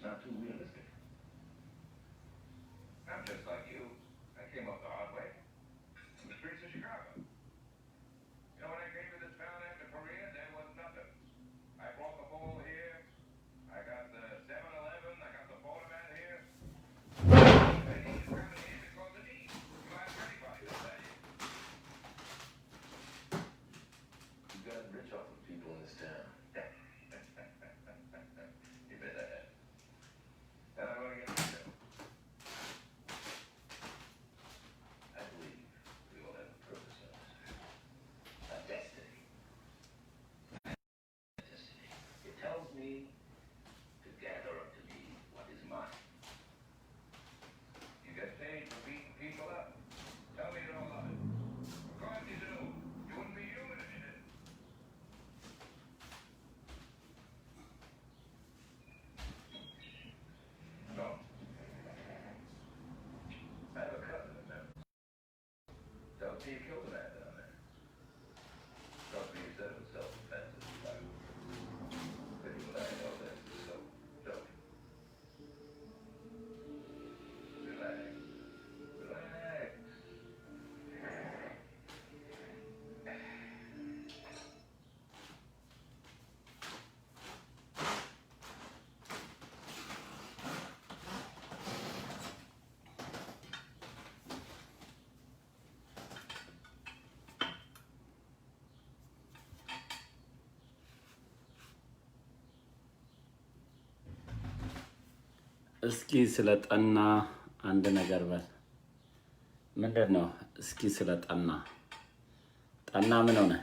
not too realistic. I'm just like you. I came up the hard way from the streets of Chicago. You know, when I came to this town after Korea, there was nothing. I brought the ball here. I got the 7-Eleven. I got the Boulderman here. I need to grab a hand because the need. You ask anybody, they'll tell you. You got rich off of people in this town. You bet I have. And I want to get rid of it. I believe we all have a purpose in us. A destiny. Destiny. It tells me to gather up to me what is mine. You get paid for beating people up. Tell me you don't love it. Of course you do. You wouldn't be human if you didn't. No. I have a cousin in Memphis. Tells me he killed a man down there. Tells me he said it was self-defense at the time. But you and I know that, so don't. Relax. Relax. እስኪ ስለጠና አንድ ነገር በል። ምንድነው? እስኪ ስለጠና ጠና ምን ሆነ?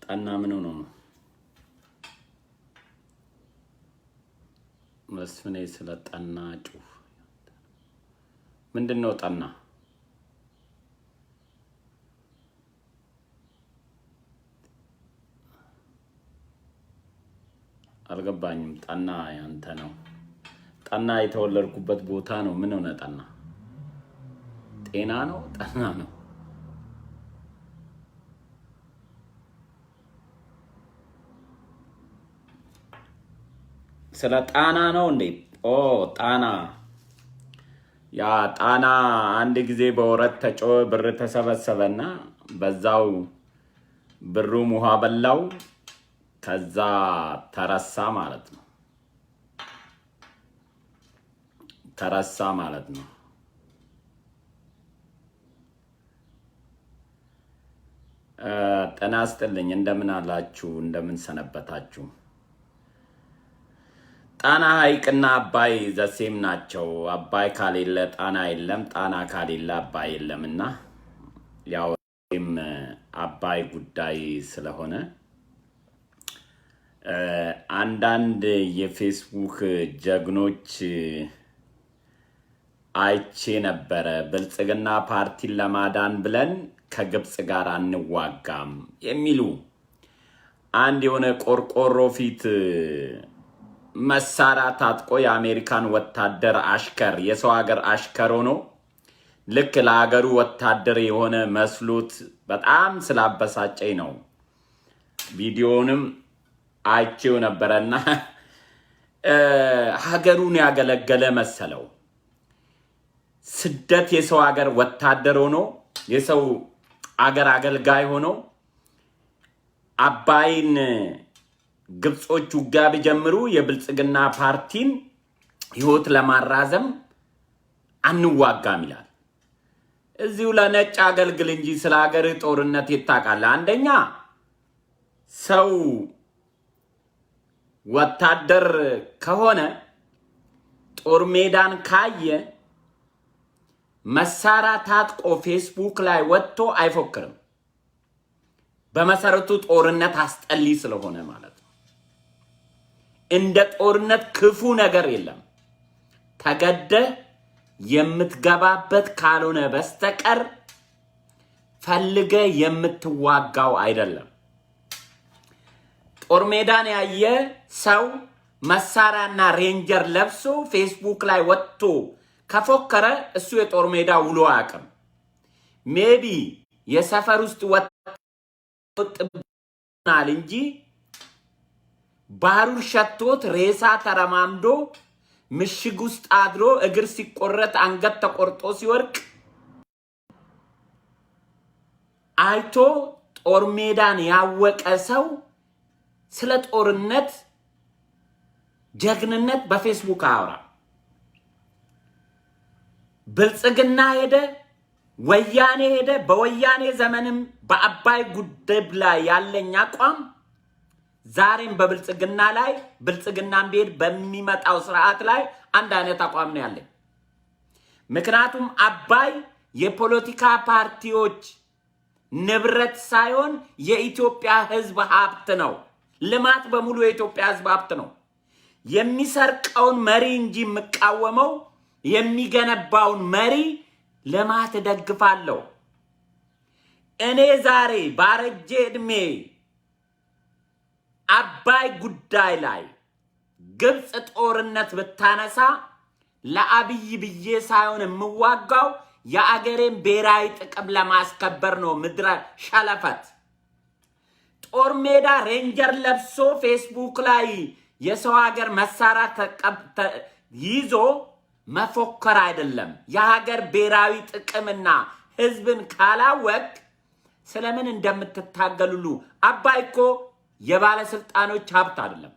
ጠና ምን ሆነ ነው? መስፍኔ ስለጠና ጩህ። ምንድነው ጠና? አልገባኝም። ጠና ያንተ ነው። ጠና የተወለድኩበት ቦታ ነው። ምን ሆነ? ጠና ጤና ነው? ጠና ነው? ስለ ጣና ነው እንዴ? ኦ ጣና። ያ ጣና አንድ ጊዜ በወረት ተጮኸ፣ ብር ተሰበሰበና በዛው ብሩም ውሃ በላው። ከዛ ተረሳ ማለት ነው። ተረሳ ማለት ነው። ጤና ይስጥልኝ። እንደምን አላችሁ? እንደምን ሰነበታችሁ? ጣና ሐይቅና አባይ ዘሴም ናቸው። አባይ ካሌለ ጣና የለም፣ ጣና ካሌለ አባይ የለምና ያው አባይ ጉዳይ ስለሆነ አንዳንድ የፌስቡክ ጀግኖች አይቼ ነበረ። ብልጽግና ፓርቲን ለማዳን ብለን ከግብጽ ጋር አንዋጋም የሚሉ አንድ የሆነ ቆርቆሮ ፊት መሳሪያ ታጥቆ የአሜሪካን ወታደር አሽከር፣ የሰው ሀገር አሽከር ሆኖ ልክ ለሀገሩ ወታደር የሆነ መስሎት በጣም ስላበሳጨኝ ነው ቪዲዮንም አይቼው ነበረና ሀገሩን ያገለገለ መሰለው። ስደት የሰው ሀገር ወታደር ሆኖ የሰው ሀገር አገልጋይ ሆኖ አባይን ግብጾች ውጊያ ቢጀምሩ የብልጽግና ፓርቲን ህይወት ለማራዘም አንዋጋም ይላል። እዚሁ ለነጭ አገልግል እንጂ ስለ ሀገር ጦርነት ይታቃለ። አንደኛ ሰው ወታደር ከሆነ ጦር ሜዳን ካየ መሳሪያ ታጥቆ ፌስቡክ ላይ ወጥቶ አይፎክርም። በመሰረቱ ጦርነት አስጠሊ ስለሆነ ማለት ነው። እንደ ጦርነት ክፉ ነገር የለም። ተገደ የምትገባበት ካልሆነ በስተቀር ፈልገ የምትዋጋው አይደለም። ጦር ሜዳን ያየ ሰው መሳሪያና ሬንጀር ለብሶ ፌስቡክ ላይ ወጥቶ ከፎከረ እሱ የጦር ሜዳ ውሎ አያውቅም። ሜቢ የሰፈር ውስጥ እንጂ ባሩር ሸቶት ሬሳ ተረማምዶ ምሽግ ውስጥ አድሮ እግር ሲቆረጥ አንገት ተቆርጦ ሲወርቅ አይቶ ጦር ሜዳን ያወቀ ሰው ስለ ጦርነት ጀግንነት በፌስቡክ አወራ። ብልጽግና ሄደ፣ ወያኔ ሄደ። በወያኔ ዘመንም በአባይ ጉዳይ ላይ ያለኝ አቋም ዛሬም በብልጽግና ላይ ብልጽግናን ቢሄድ በሚመጣው ስርዓት ላይ አንድ አይነት አቋም ነው ያለኝ። ምክንያቱም አባይ የፖለቲካ ፓርቲዎች ንብረት ሳይሆን የኢትዮጵያ ሕዝብ ሀብት ነው። ልማት በሙሉ የኢትዮጵያ ሕዝብ ሀብት ነው። የሚሰርቀውን መሪ እንጂ የምቃወመው የሚገነባውን መሪ ልማት ደግፋለሁ። እኔ ዛሬ ባረጀ እድሜ አባይ ጉዳይ ላይ ግብጽ ጦርነት ብታነሳ ለአብይ ብዬ ሳይሆን የምዋጋው የአገሬን ብሔራዊ ጥቅም ለማስከበር ነው። ምድረ ሸለፈት ጦር ሜዳ ሬንጀር ለብሶ ፌስቡክ ላይ የሰው ሀገር መሳሪያ ይዞ መፎከር አይደለም። የሀገር ብሔራዊ ጥቅምና ህዝብን ካላወቅ ስለምን እንደምትታገሉሉ። አባይ እኮ የባለስልጣኖች ሀብት አይደለም።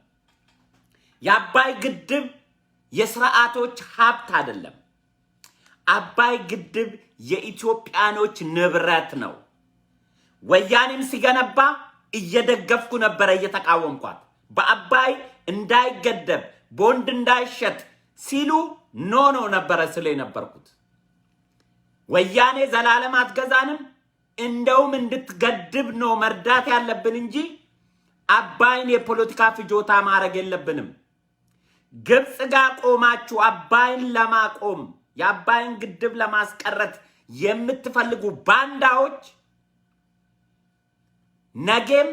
የአባይ ግድብ የስርዓቶች ሀብት አይደለም። አባይ ግድብ የኢትዮጵያኖች ንብረት ነው። ወያኔም ሲገነባ እየደገፍኩ ነበረ፣ እየተቃወምኳት። በአባይ እንዳይገደብ ቦንድ እንዳይሸጥ ሲሉ ኖ ነበረ ስለ የነበርኩት። ወያኔ ዘላለም አትገዛንም፣ እንደውም እንድትገድብ ነው መርዳት ያለብን እንጂ አባይን የፖለቲካ ፍጆታ ማድረግ የለብንም። ግብጽ ጋር ቆማችሁ አባይን ለማቆም የአባይን ግድብ ለማስቀረት የምትፈልጉ ባንዳዎች ነገም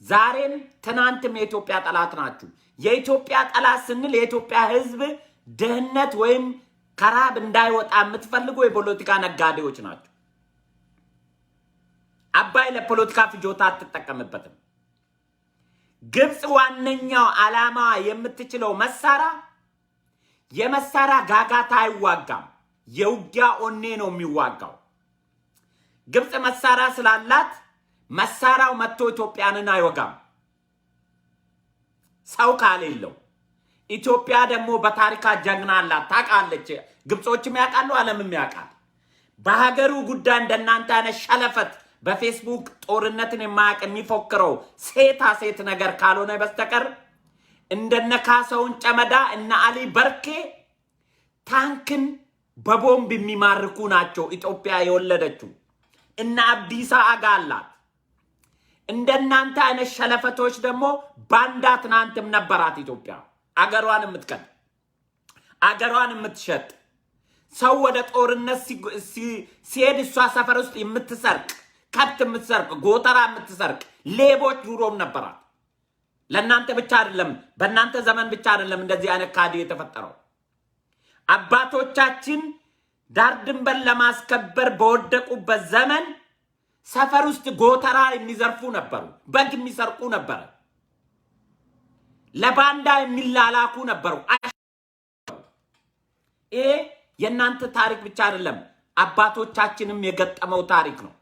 ዛሬም ትናንትም የኢትዮጵያ ጠላት ናችሁ። የኢትዮጵያ ጠላት ስንል የኢትዮጵያ ህዝብ ድህነት ወይም ከራብ እንዳይወጣ የምትፈልጉ የፖለቲካ ነጋዴዎች ናቸው። አባይ ለፖለቲካ ፍጆታ አትጠቀምበትም። ግብጽ ዋነኛው ዓላማ የምትችለው መሳሪያ የመሳሪያ ጋጋታ አይዋጋም፣ የውጊያ ኦኔ ነው የሚዋጋው። ግብጽ መሳሪያ ስላላት መሳሪያው መጥቶ ኢትዮጵያንን አይወጋም ሰው ካሌለው። ኢትዮጵያ ደግሞ በታሪካ ጀግና አላት፣ ታውቃለች። ግብጾችም ያውቃሉ፣ ዓለምም ያውቃል። በሀገሩ ጉዳይ እንደናንተ አይነት ሸለፈት በፌስቡክ ጦርነትን የማያውቅ የሚፎክረው ሴታ ሴት ነገር ካልሆነ በስተቀር እንደነ ካሳውን ጨመዳ እና አሊ በርኬ ታንክን በቦምብ የሚማርኩ ናቸው። ኢትዮጵያ የወለደችው እና አብዲሳ አጋ አላት። እንደናንተ አይነት ሸለፈቶች ደግሞ ባንዳ ትናንትም ነበራት ኢትዮጵያ። አገሯን የምትከድ አገሯን የምትሸጥ ሰው ወደ ጦርነት ሲሄድ እሷ ሰፈር ውስጥ የምትሰርቅ ከብት የምትሰርቅ ጎተራ የምትሰርቅ ሌቦች ዱሮም ነበራት። ለእናንተ ብቻ አይደለም፣ በእናንተ ዘመን ብቻ አይደለም እንደዚህ አይነት ካዲ የተፈጠረው። አባቶቻችን ዳር ድንበር ለማስከበር በወደቁበት ዘመን ሰፈር ውስጥ ጎተራ የሚዘርፉ ነበሩ፣ በግ የሚሰርቁ ነበረ፣ ለባንዳ የሚላላኩ ነበሩ። ይሄ የእናንተ ታሪክ ብቻ አይደለም፣ አባቶቻችንም የገጠመው ታሪክ ነው።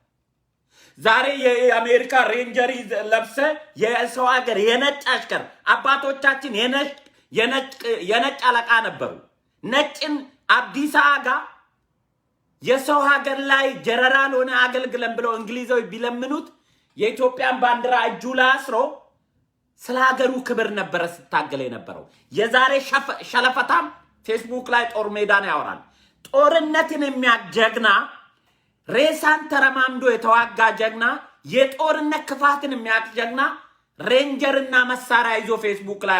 ዛሬ የአሜሪካ ሬንጀር ለብሰ የሰው ሀገር የነጭ አሽከር አባቶቻችን የነጭ አለቃ ነበሩ። ነጭን አብዲሳ አጋ የሰው ሀገር ላይ ጀነራል ሆነ አገልግለን ብለው እንግሊዛዊ ቢለምኑት የኢትዮጵያን ባንዲራ እጁ ላይ አስሮ ስለ ሀገሩ ክብር ነበረ ስታገለ የነበረው። የዛሬ ሸለፈታም ፌስቡክ ላይ ጦር ሜዳን ያወራል። ጦርነትን የሚያጀግና ሬሳን ተረማምዶ የተዋጋ ጀግና፣ የጦርነት ክፋትን የሚያቅ ጀግና ሬንጀርና መሳሪያ ይዞ ፌስቡክ ላይ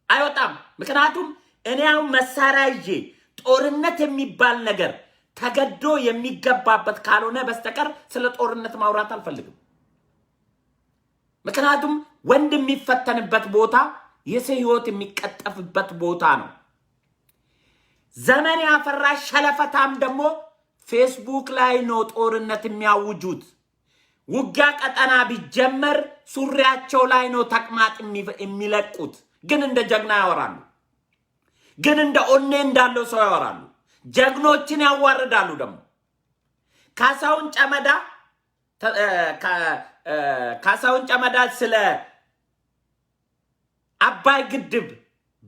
አይወጣም። ምክንያቱም እኔ አሁን መሳሪያ ይዤ ጦርነት የሚባል ነገር ተገዶ የሚገባበት ካልሆነ በስተቀር ስለ ጦርነት ማውራት አልፈልግም። ምክንያቱም ወንድ የሚፈተንበት ቦታ የሰው ህይወት የሚቀጠፍበት ቦታ ነው። ዘመን ያፈራሽ ሸለፈታም ደግሞ ፌስቡክ ላይ ነው ጦርነት የሚያውጁት። ውጊያ ቀጠና ቢጀመር ሱሪያቸው ላይ ነው ተቅማጥ የሚለቁት። ግን እንደ ጀግና ያወራሉ። ግን እንደ ኦኔ እንዳለው ሰው ያወራሉ። ጀግኖችን ያዋርዳሉ። ደግሞ ካሳሁን ጨመዳ ስለ አባይ ግድብ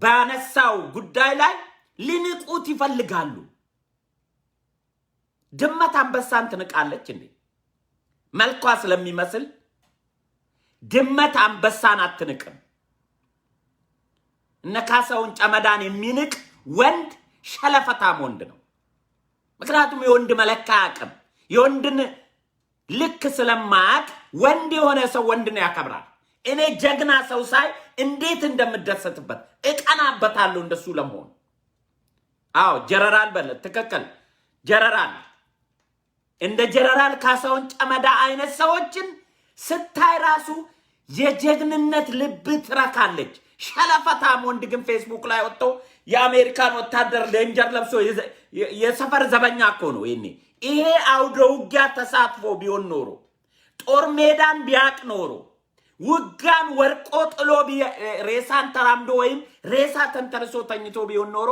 ባነሳው ጉዳይ ላይ ሊንቁት ይፈልጋሉ። ድመት አንበሳን ትንቃለች እንዴ? መልኳ ስለሚመስል ድመት አንበሳን አትንቅም። እነ ካሳሁን ጨመዳን የሚንቅ ወንድ ሸለፈታም ወንድ ነው። ምክንያቱም የወንድ መለካ አቅም የወንድን ልክ ስለማያቅ ወንድ የሆነ ሰው ወንድን ያከብራል። እኔ ጀግና ሰው ሳይ እንዴት እንደምደሰትበት እቀናበታለሁ እንደሱ ለመሆን። አዎ ጀነራል በለ ትክክል። ጀነራል እንደ ጀነራል ካሳሁን ጨመዳ አይነት ሰዎችን ስታይ ራሱ የጀግንነት ልብ ትረካለች። ሸለፈታም ወንድ ግን ፌስቡክ ላይ ወጥቶ የአሜሪካን ወታደር ሌንጀር ለብሶ የሰፈር ዘበኛ እኮ ነው። ይሄ አውደ ውጊያ ተሳትፎ ቢሆን ኖሮ ጦር ሜዳን ቢያቅ ኖሮ ውጋን ወርቆ ጥሎ ሬሳን ተራምዶ ወይም ሬሳ ተንተርሶ ተኝቶ ቢሆን ኖሮ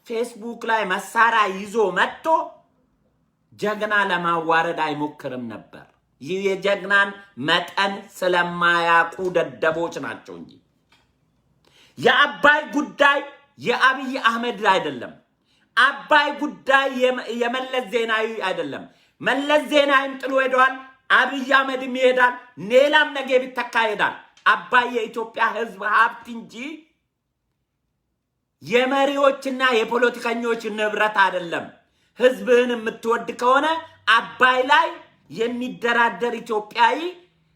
ፌስቡክ ላይ መሳሪያ ይዞ መጥቶ ጀግና ለማዋረድ አይሞክርም ነበር። ይህ የጀግናን መጠን ስለማያውቁ ደደቦች ናቸው እንጂ የአባይ ጉዳይ የአብይ አህመድ አይደለም። አባይ ጉዳይ የመለስ ዜናዊ አይደለም። መለስ ዜናዊም ጥሎ ሄዷል። አብይ አህመድም ይሄዳል። ሌላም ነገ ቢተካ ይሄዳል። አባይ የኢትዮጵያ ሕዝብ ሀብት እንጂ የመሪዎችና የፖለቲከኞች ንብረት አይደለም። ሕዝብህን የምትወድ ከሆነ አባይ ላይ የሚደራደር ኢትዮጵያዊ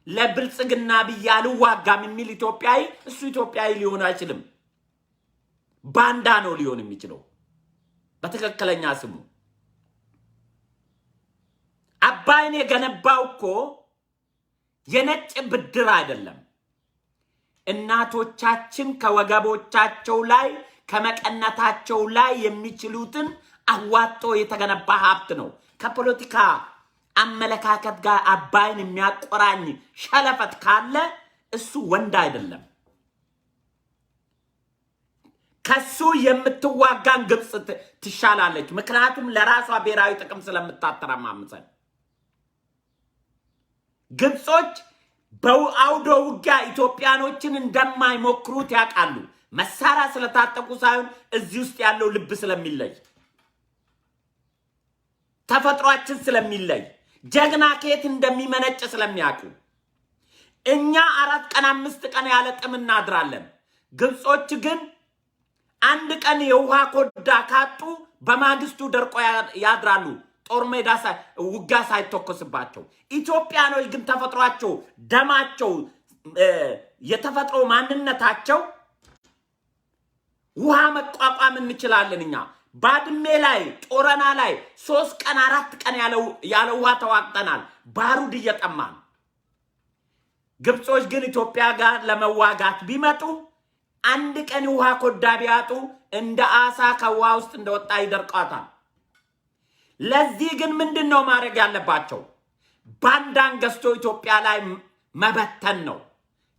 ለብልጽግና ብያሉ ዋጋም የሚል ኢትዮጵያዊ እሱ ኢትዮጵያዊ ሊሆን አይችልም። ባንዳ ነው ሊሆን የሚችለው በትክክለኛ ስሙ። አባይን የገነባው እኮ የነጭ ብድር አይደለም። እናቶቻችን ከወገቦቻቸው ላይ ከመቀነታቸው ላይ የሚችሉትን አዋጦ የተገነባ ሀብት ነው። ከፖለቲካ አመለካከት ጋር አባይን የሚያቆራኝ ሸለፈት ካለ እሱ ወንድ አይደለም። ከሱ የምትዋጋን ግብጽ ትሻላለች። ምክንያቱም ለራሷ ብሔራዊ ጥቅም ስለምታተረማምሰን። ግብጾች በአውደ ውጊያ ኢትዮጵያኖችን እንደማይሞክሩት ያውቃሉ። መሳሪያ ስለታጠቁ ሳይሆን እዚህ ውስጥ ያለው ልብ ስለሚለይ፣ ተፈጥሯችን ስለሚለይ፣ ጀግና ከየት እንደሚመነጭ ስለሚያውቁ እኛ 4 ቀን 5 ቀን ያለ ጥም እናድራለን። ግብጾች ግን አንድ ቀን የውሃ ኮዳ ካጡ በማግስቱ ደርቆ ያድራሉ። ጦር ሜዳ ውጊያ ሳይተኮስባቸው። ኢትዮጵያኖች ግን ተፈጥሯቸው፣ ደማቸው፣ የተፈጥሮ ማንነታቸው ውሃ መቋቋም እንችላለን። እኛ ባድሜ ላይ ጦረና ላይ 3 ቀን 4 ቀን ያለ ውሃ ተዋቅተናል፣ ባሩድ እየጠማን። ግብጾች ግን ኢትዮጵያ ጋር ለመዋጋት ቢመጡ አንድ ቀን ውሃ ኮዳ ቢያጡ እንደ አሳ ከውሃ ውስጥ እንደወጣ ይደርቃታል። ለዚህ ግን ምንድነው ማድረግ ያለባቸው? ባንዳን ገዝቶ ኢትዮጵያ ላይ መበተን ነው።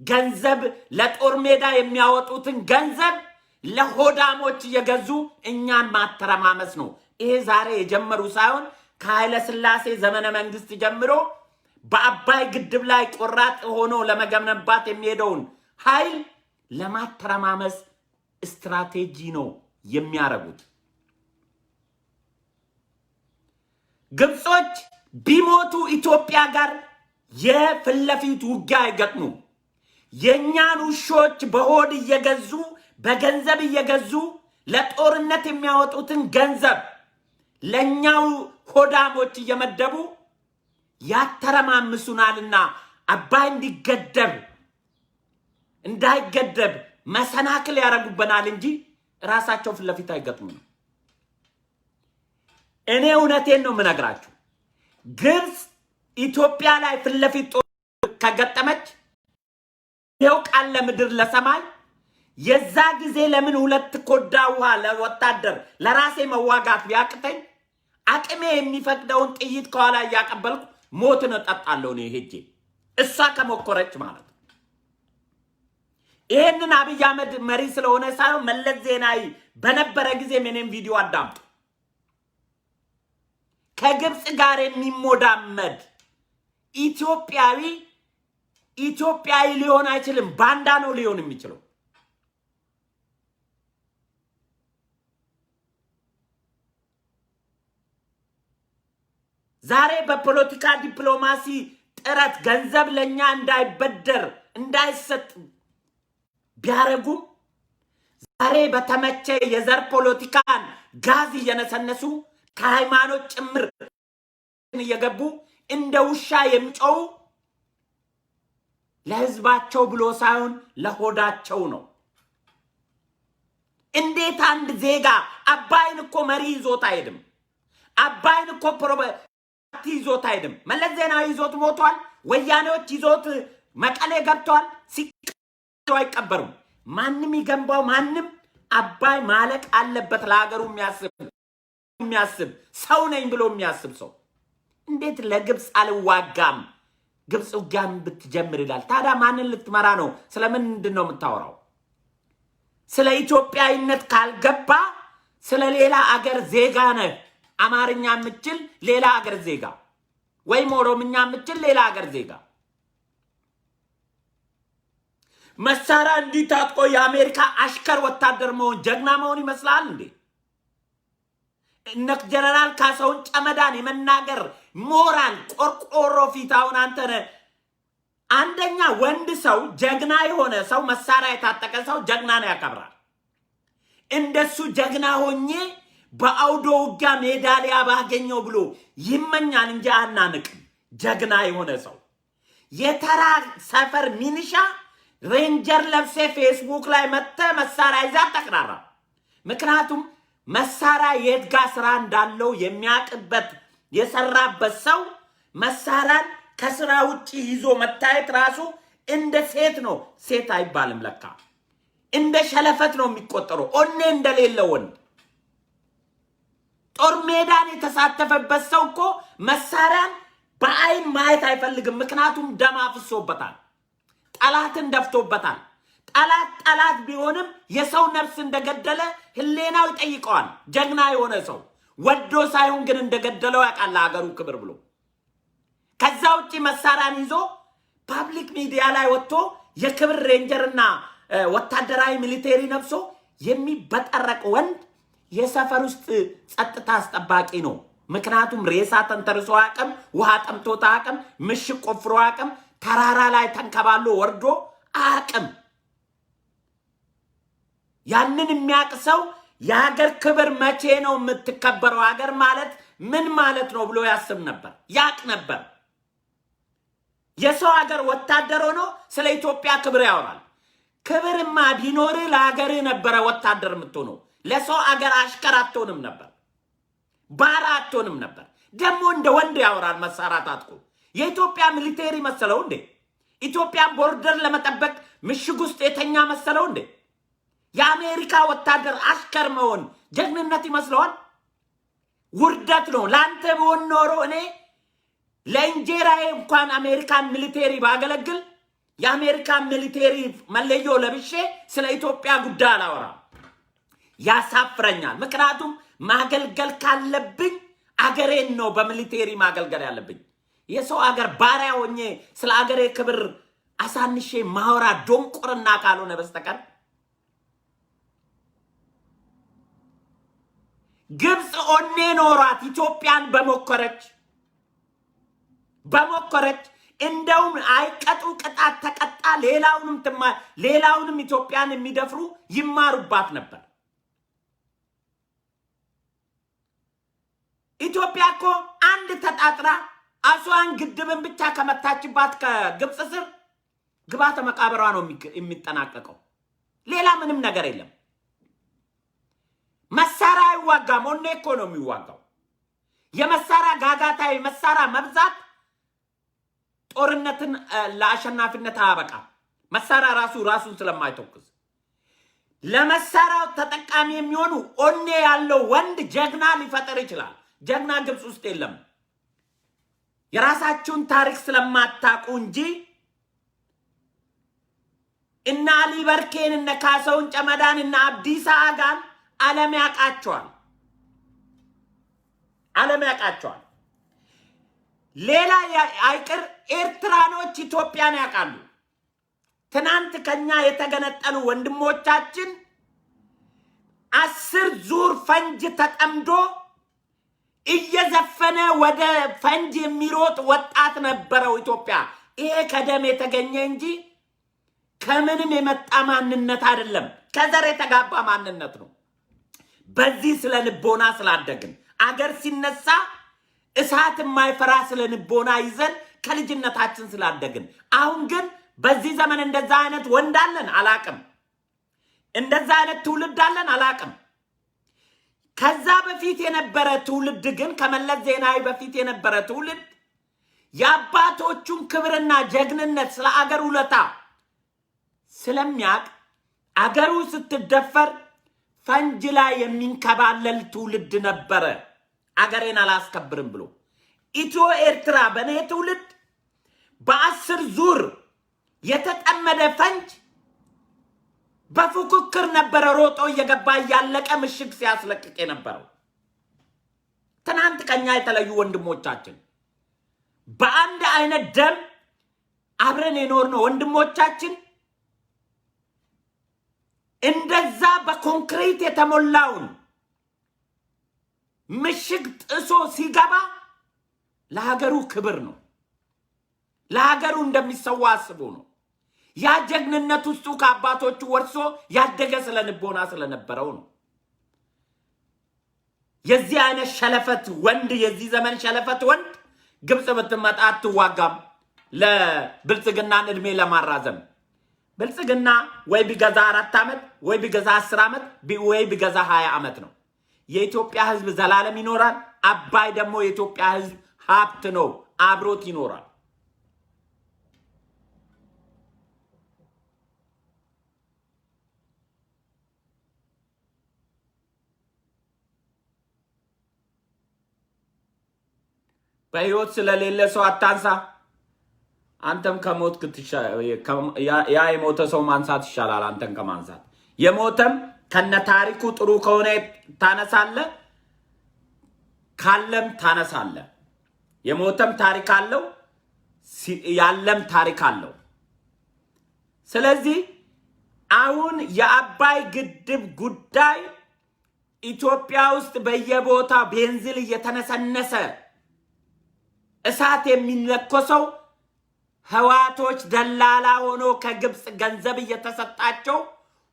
ገንዘብ ለጦር ሜዳ የሚያወጡትን ገንዘብ ለሆዳሞች እየገዙ እኛን ማተረማመስ ነው። ይሄ ዛሬ የጀመሩ ሳይሆን ከኃይለ ሥላሴ ዘመነ መንግስት ጀምሮ በአባይ ግድብ ላይ ቆራጥ ሆኖ ለመገነባት የሚሄደውን ኃይል ለማተረማመስ ስትራቴጂ ነው የሚያረጉት። ግብጾች ቢሞቱ ኢትዮጵያ ጋር የፍለፊት ውጊያ አይገጥሙ። የኛን ውሾች በሆድ እየገዙ በገንዘብ እየገዙ ለጦርነት የሚያወጡትን ገንዘብ ለኛው ሆዳሞች እየመደቡ ያተረማምሱናልና አባይ እንዳይገደብ መሰናክል ያረጉበናል እንጂ ራሳቸው ፍለፊት አይገጥሙ። እኔ እውነቴን ነው የምነግራችሁ። ግብጽ ኢትዮጵያ ላይ ፍለፊት ከገጠመች ይሄው ቃል ለምድር ለሰማይ የዛ ጊዜ ለምን 2 ኮዳ ውሃ ለወታደር ለራሴ መዋጋት ቢያቅተኝ አቅሜ የሚፈቅደውን ጥይት ከኋላ እያቀበልኩ ሞትን እጠጣለሁ ነው ሄጄ እሷ ከሞከረች ማለት ነው። ይሄንን አብይ አህመድ መሪ ስለሆነ ሳይሆን መለስ ዜናዊ በነበረ ጊዜ ምንም ቪዲዮ አዳምጡ። ከግብጽ ጋር የሚሞዳመድ ኢትዮጵያዊ ሊሆን አይችልም። ባንዳ ነው ሊሆን የሚችለው። ዛሬ በፖለቲካ ዲፕሎማሲ ጥረት ገንዘብ ለኛ እንዳይበደር እንዳይሰጥ ቢያረጉም ዛሬ በተመቸ የዘር ፖለቲካን ጋዝ እየነሰነሱ ከሃይማኖት ጭምር እየገቡ እንደ ውሻ የሚጮው ለህዝባቸው ብሎ ሳይሆን ለሆዳቸው ነው። እንዴት አንድ ዜጋ አባይን እኮ መሪ ይዞት አይደም። አባይን እኮ ፓርቲ ይዞት አይደም። መለስ ዜናዊ ይዞት ሞቷል። ወያኔዎች ይዞት መቀሌ ገብቷል። ሲቀበሩ አይቀበሩም። ማንም ይገንባው ማንም አባይ ማለቅ አለበት። ለሀገሩ የሚያስብ ሰው ነኝ ብሎ የሚያስብ ሰው እንዴት ለግብጽ አልዋጋም ግብጽ ውጊያን ብትጀምር ይላል። ታዲያ ማንን ልትመራ ነው? ስለምንድን ነው የምታወራው? ስለ ኢትዮጵያዊነት ካልገባ ስለ ሌላ አገር ዜጋ ነህ። አማርኛ የምችል ሌላ አገር ዜጋ ወይም ኦሮምኛ የምችል ሌላ አገር ዜጋ መሳሪያ እንዲህ ታጥቆ የአሜሪካ አሽከር ወታደር መሆን ጀግና መሆን ይመስላል እንዴ? እነ ጀነራል ካሳሁን ጨመዳን የመናገር ሞራል ቆርቆሮ ፊታውን አንተ ነህ። አንደኛ ወንድ ሰው ጀግና የሆነ ሰው መሳሪያ የታጠቀ ሰው ጀግናን ያከብራል። እንደሱ ጀግና ሆኜ በአውዶ ውጊያ ሜዳሊያ ባገኘው ብሎ ይመኛል እንጂ አናንቅም። ጀግና የሆነ ሰው የተራ ሰፈር ሚኒሻ ሬንጀር ለብሴ ፌስቡክ ላይ መጥተ መሳሪያ ይዛ ተቀራራ። ምክንያቱም መሳሪያ የትጋ ስራ እንዳለው የሚያቅበት የሰራበት ሰው መሳሪያን ከስራ ውጪ ይዞ መታየት ራሱ እንደ ሴት ነው። ሴት አይባልም ለካ እንደ ሸለፈት ነው የሚቆጠረው። ኦኔ እንደሌለ ወንድ ጦር ሜዳን የተሳተፈበት ሰው እኮ መሳሪያን በአይን ማየት አይፈልግም። ምክንያቱም ደም አፍሶበታል፣ ጠላትን ደፍቶበታል። ጠላት ቢሆንም የሰው ነፍስ እንደገደለ ህሌናው ይጠይቀዋል። ጀግና የሆነ ሰው ወዶ ሳይሆን ግን እንደገደለው ያውቃል ሀገሩ ክብር ብሎ። ከዛ ውጪ መሳሪያን ይዞ ፓብሊክ ሚዲያ ላይ ወጥቶ የክብር ሬንጀርና ወታደራዊ ሚሊቴሪ ነፍሶ የሚበጠረቅ ወንድ የሰፈር ውስጥ ጸጥታ አስጠባቂ ነው። ምክንያቱም ሬሳ ተንተርሶ አቅም ውሃ ጠምቶት አቅም ምሽግ ቆፍሮ አቅም ተራራ ላይ ተንከባሎ ወርዶ አቅም ያንን የሚያቅሰው የሀገር ክብር መቼ ነው የምትከበረው? ሀገር ማለት ምን ማለት ነው ብሎ ያስብ ነበር፣ ያቅ ነበር። የሰው ሀገር ወታደር ሆኖ ስለ ኢትዮጵያ ክብር ያወራል። ክብርማ ቢኖር ለሀገር ነበረ ወታደር የምትሆነው። ለሰው ሀገር አሽከር አትሆንም ነበር፣ ባራ አትሆንም ነበር። ደግሞ እንደ ወንድ ያወራል መሳሪያ ታጥቆ። የኢትዮጵያ ሚሊቴሪ መሰለው እንዴ? ኢትዮጵያን ቦርደር ለመጠበቅ ምሽግ ውስጥ የተኛ መሰለው እንዴ? የአሜሪካ ወታደር አሽከር መሆን ጀግንነት ይመስለዋል? ውርደት ነው። ላንተ ቢሆን ኖሮ እኔ ለእንጀራዬ እንኳን አሜሪካን ሚሊቴሪ ባገለግል የአሜሪካን ሚሊቴሪ መለዮ ለብሼ ስለ ኢትዮጵያ ጉዳይ አላወራም። ያሳፍረኛል። ምክንያቱም ማገልገል ካለብኝ አገሬን ነው በሚሊቴሪ ማገልገል ያለብኝ። የሰው አገር ባሪያ ሆኜ ስለ አገሬ ክብር አሳንሼ ማወራ ዶንቆርና ካልሆነ በስተቀር ግብጽ ኦኔ ኖሯት ኢትዮጵያን በሞከረች እንደውም አይቀጡ ቅጣት ተቀጣ። ሌላውንም ኢትዮጵያን የሚደፍሩ ይማሩባት ነበር። ኢትዮጵያ እኮ አንድ ተጣጥራ አስዋን ግድብን ብቻ ከመታችባት ከግብጽ ስር ግባተ መቃብሯ ነው የሚጠናቀቀው። ሌላ ምንም ነገር የለም። መሳሪያ አይዋጋም። ኦኔ እኮ ነው የሚዋጋው። የመሳሪያ ጋጋታ የመሳሪያ መብዛት ጦርነትን ለአሸናፊነት አያበቃም። መሳሪያ ራሱን ስለማይተኩስ ለመሳሪያው ተጠቃሚ የሚሆኑ ኦኔ ያለው ወንድ ጀግና ሊፈጠር ይችላል። ጀግና ግብጽ ውስጥ የለም። የራሳችሁን ታሪክ ስለማታውቁ እንጂ እና አሊ በርኬን እና ካሰውን ጨመዳን እና አብዲሳ አጋን ዓለም ያውቃቸዋል። ሌላ አይቅር ኤርትራኖች ኢትዮጵያን ያውቃሉ። ትናንት ከኛ የተገነጠሉ ወንድሞቻችን 10 ዙር ፈንጅ ተጠምዶ እየዘፈነ ወደ ፈንጅ የሚሮጥ ወጣት ነበረው ኢትዮጵያ። ይሄ ከደም የተገኘ እንጂ ከምንም የመጣ ማንነት አይደለም። ከዘር የተጋባ ማንነት ነው። በዚህ ስለ ልቦና ስላደግን አገር ሲነሳ እሳት የማይፈራ ስለ ልቦና ይዘን ከልጅነታችን ስላደግን፣ አሁን ግን በዚህ ዘመን እንደዛ አይነት ወንድ አለን አላቅም። እንደዛ አይነት ትውልድ አለን አላቅም። ከዛ በፊት የነበረ ትውልድ ግን ከመለስ ዜናዊ በፊት የነበረ ትውልድ የአባቶቹን ክብርና ጀግንነት ስለ አገር ውለታ ስለሚያቅ አገሩ ስትደፈር ፈንጅ ላይ የሚንከባለል ትውልድ ነበረ። አገሬን አላስከብርም ብሎ ኢትዮ ኤርትራ በኔ ትውልድ በ10 ዙር የተጠመደ ፈንጅ በፉክክር ነበረ ሮጦ እየገባ እያለቀ ምሽግ ሲያስለቅቅ የነበረው። ትናንት ከኛ የተለዩ ወንድሞቻችን በአንድ አይነት ደም አብረን የኖርነው ወንድሞቻችን እንደዛ በኮንክሪት የተሞላውን ምሽግ ጥሶ ሲገባ ለሀገሩ ክብር ነው። ለሀገሩ እንደሚሰዋ አስቦ ነው። ያ ጀግንነት ውስጡ ከአባቶቹ ወርሶ ያደገ ስለ ልቦና ስለነበረው ነው። የዚህ አይነት ሸለፈት ወንድ የዚህ ዘመን ሸለፈት ወንድ ግብጽ ብትመጣ አትዋጋም ለብልጽግናን እድሜ ለማራዘም። ብልጽግና ወይ ቢገዛ 4 ዓመት ወይ ቢገዛ 10 ዓመት ወይ ቢገዛ 20 ዓመት ነው። የኢትዮጵያ ህዝብ ዘላለም ይኖራል። አባይ ደግሞ የኢትዮጵያ ህዝብ ሀብት ነው፣ አብሮት ይኖራል። በህይወት ስለሌለ ሰው አታንሳ። አንተም ከሞት ያ የሞተ ሰው ማንሳት ይሻላል አንተን ከማንሳት። የሞተም ከነ ታሪኩ ጥሩ ከሆነ ታነሳለ፣ ካለም ታነሳለ። የሞተም ታሪክ አለው፣ ያለም ታሪክ አለው። ስለዚህ አሁን የአባይ ግድብ ጉዳይ ኢትዮጵያ ውስጥ በየቦታ ቤንዚል እየተነሰነሰ እሳት የሚለኮሰው ህዋቶች ደላላ ሆኖ ከግብጽ ገንዘብ እየተሰጣቸው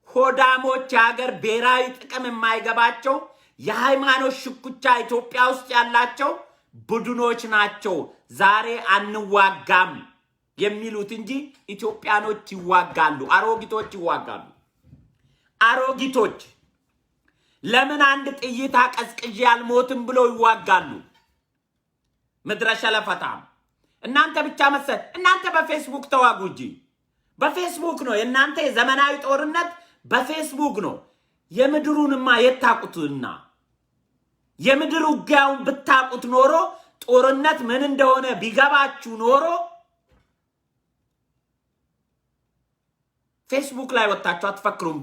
ሆዳሞች የሀገር ብሔራዊ ጥቅም የማይገባቸው የሃይማኖት ሽኩቻ ኢትዮጵያ ውስጥ ያላቸው ቡድኖች ናቸው ዛሬ አንዋጋም የሚሉት እንጂ ኢትዮጵያኖች ይዋጋሉ። አሮጊቶች ይዋጋሉ። አሮጊቶች ለምን አንድ ጥይት አቀዝቅዤ አልሞትም ብሎ ይዋጋሉ። ምድረ ሸለፈታም እናንተ ብቻ መሰል። እናንተ በፌስቡክ ተዋጉ እንጂ በፌስቡክ ነው የእናንተ የዘመናዊ ጦርነት በፌስቡክ ነው። የምድሩንማ የታቁትና የምድር ውጊያውን ብታቁት ኖሮ ጦርነት ምን እንደሆነ ቢገባችሁ ኖሮ ፌስቡክ ላይ ወጣችሁ አትፈክሩም።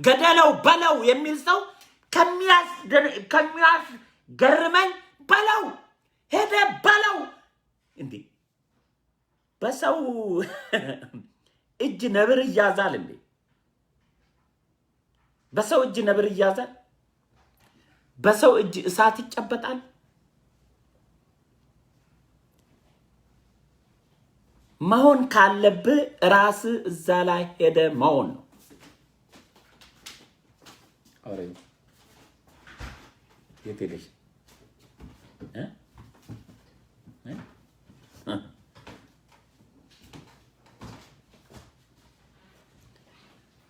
ገደለው በለው የሚል ሰው ከሚያስገርመኝ በለው ሄደ በለው እንዴ! በሰው እጅ ነብር ይያዛል እንዴ? በሰው እጅ ነብር ይያዛል? በሰው እጅ እሳት ይጨበጣል? መሆን ካለብህ ራስ እዛ ላይ ሄደ መሆን ነው። አሬ የቴሌሽ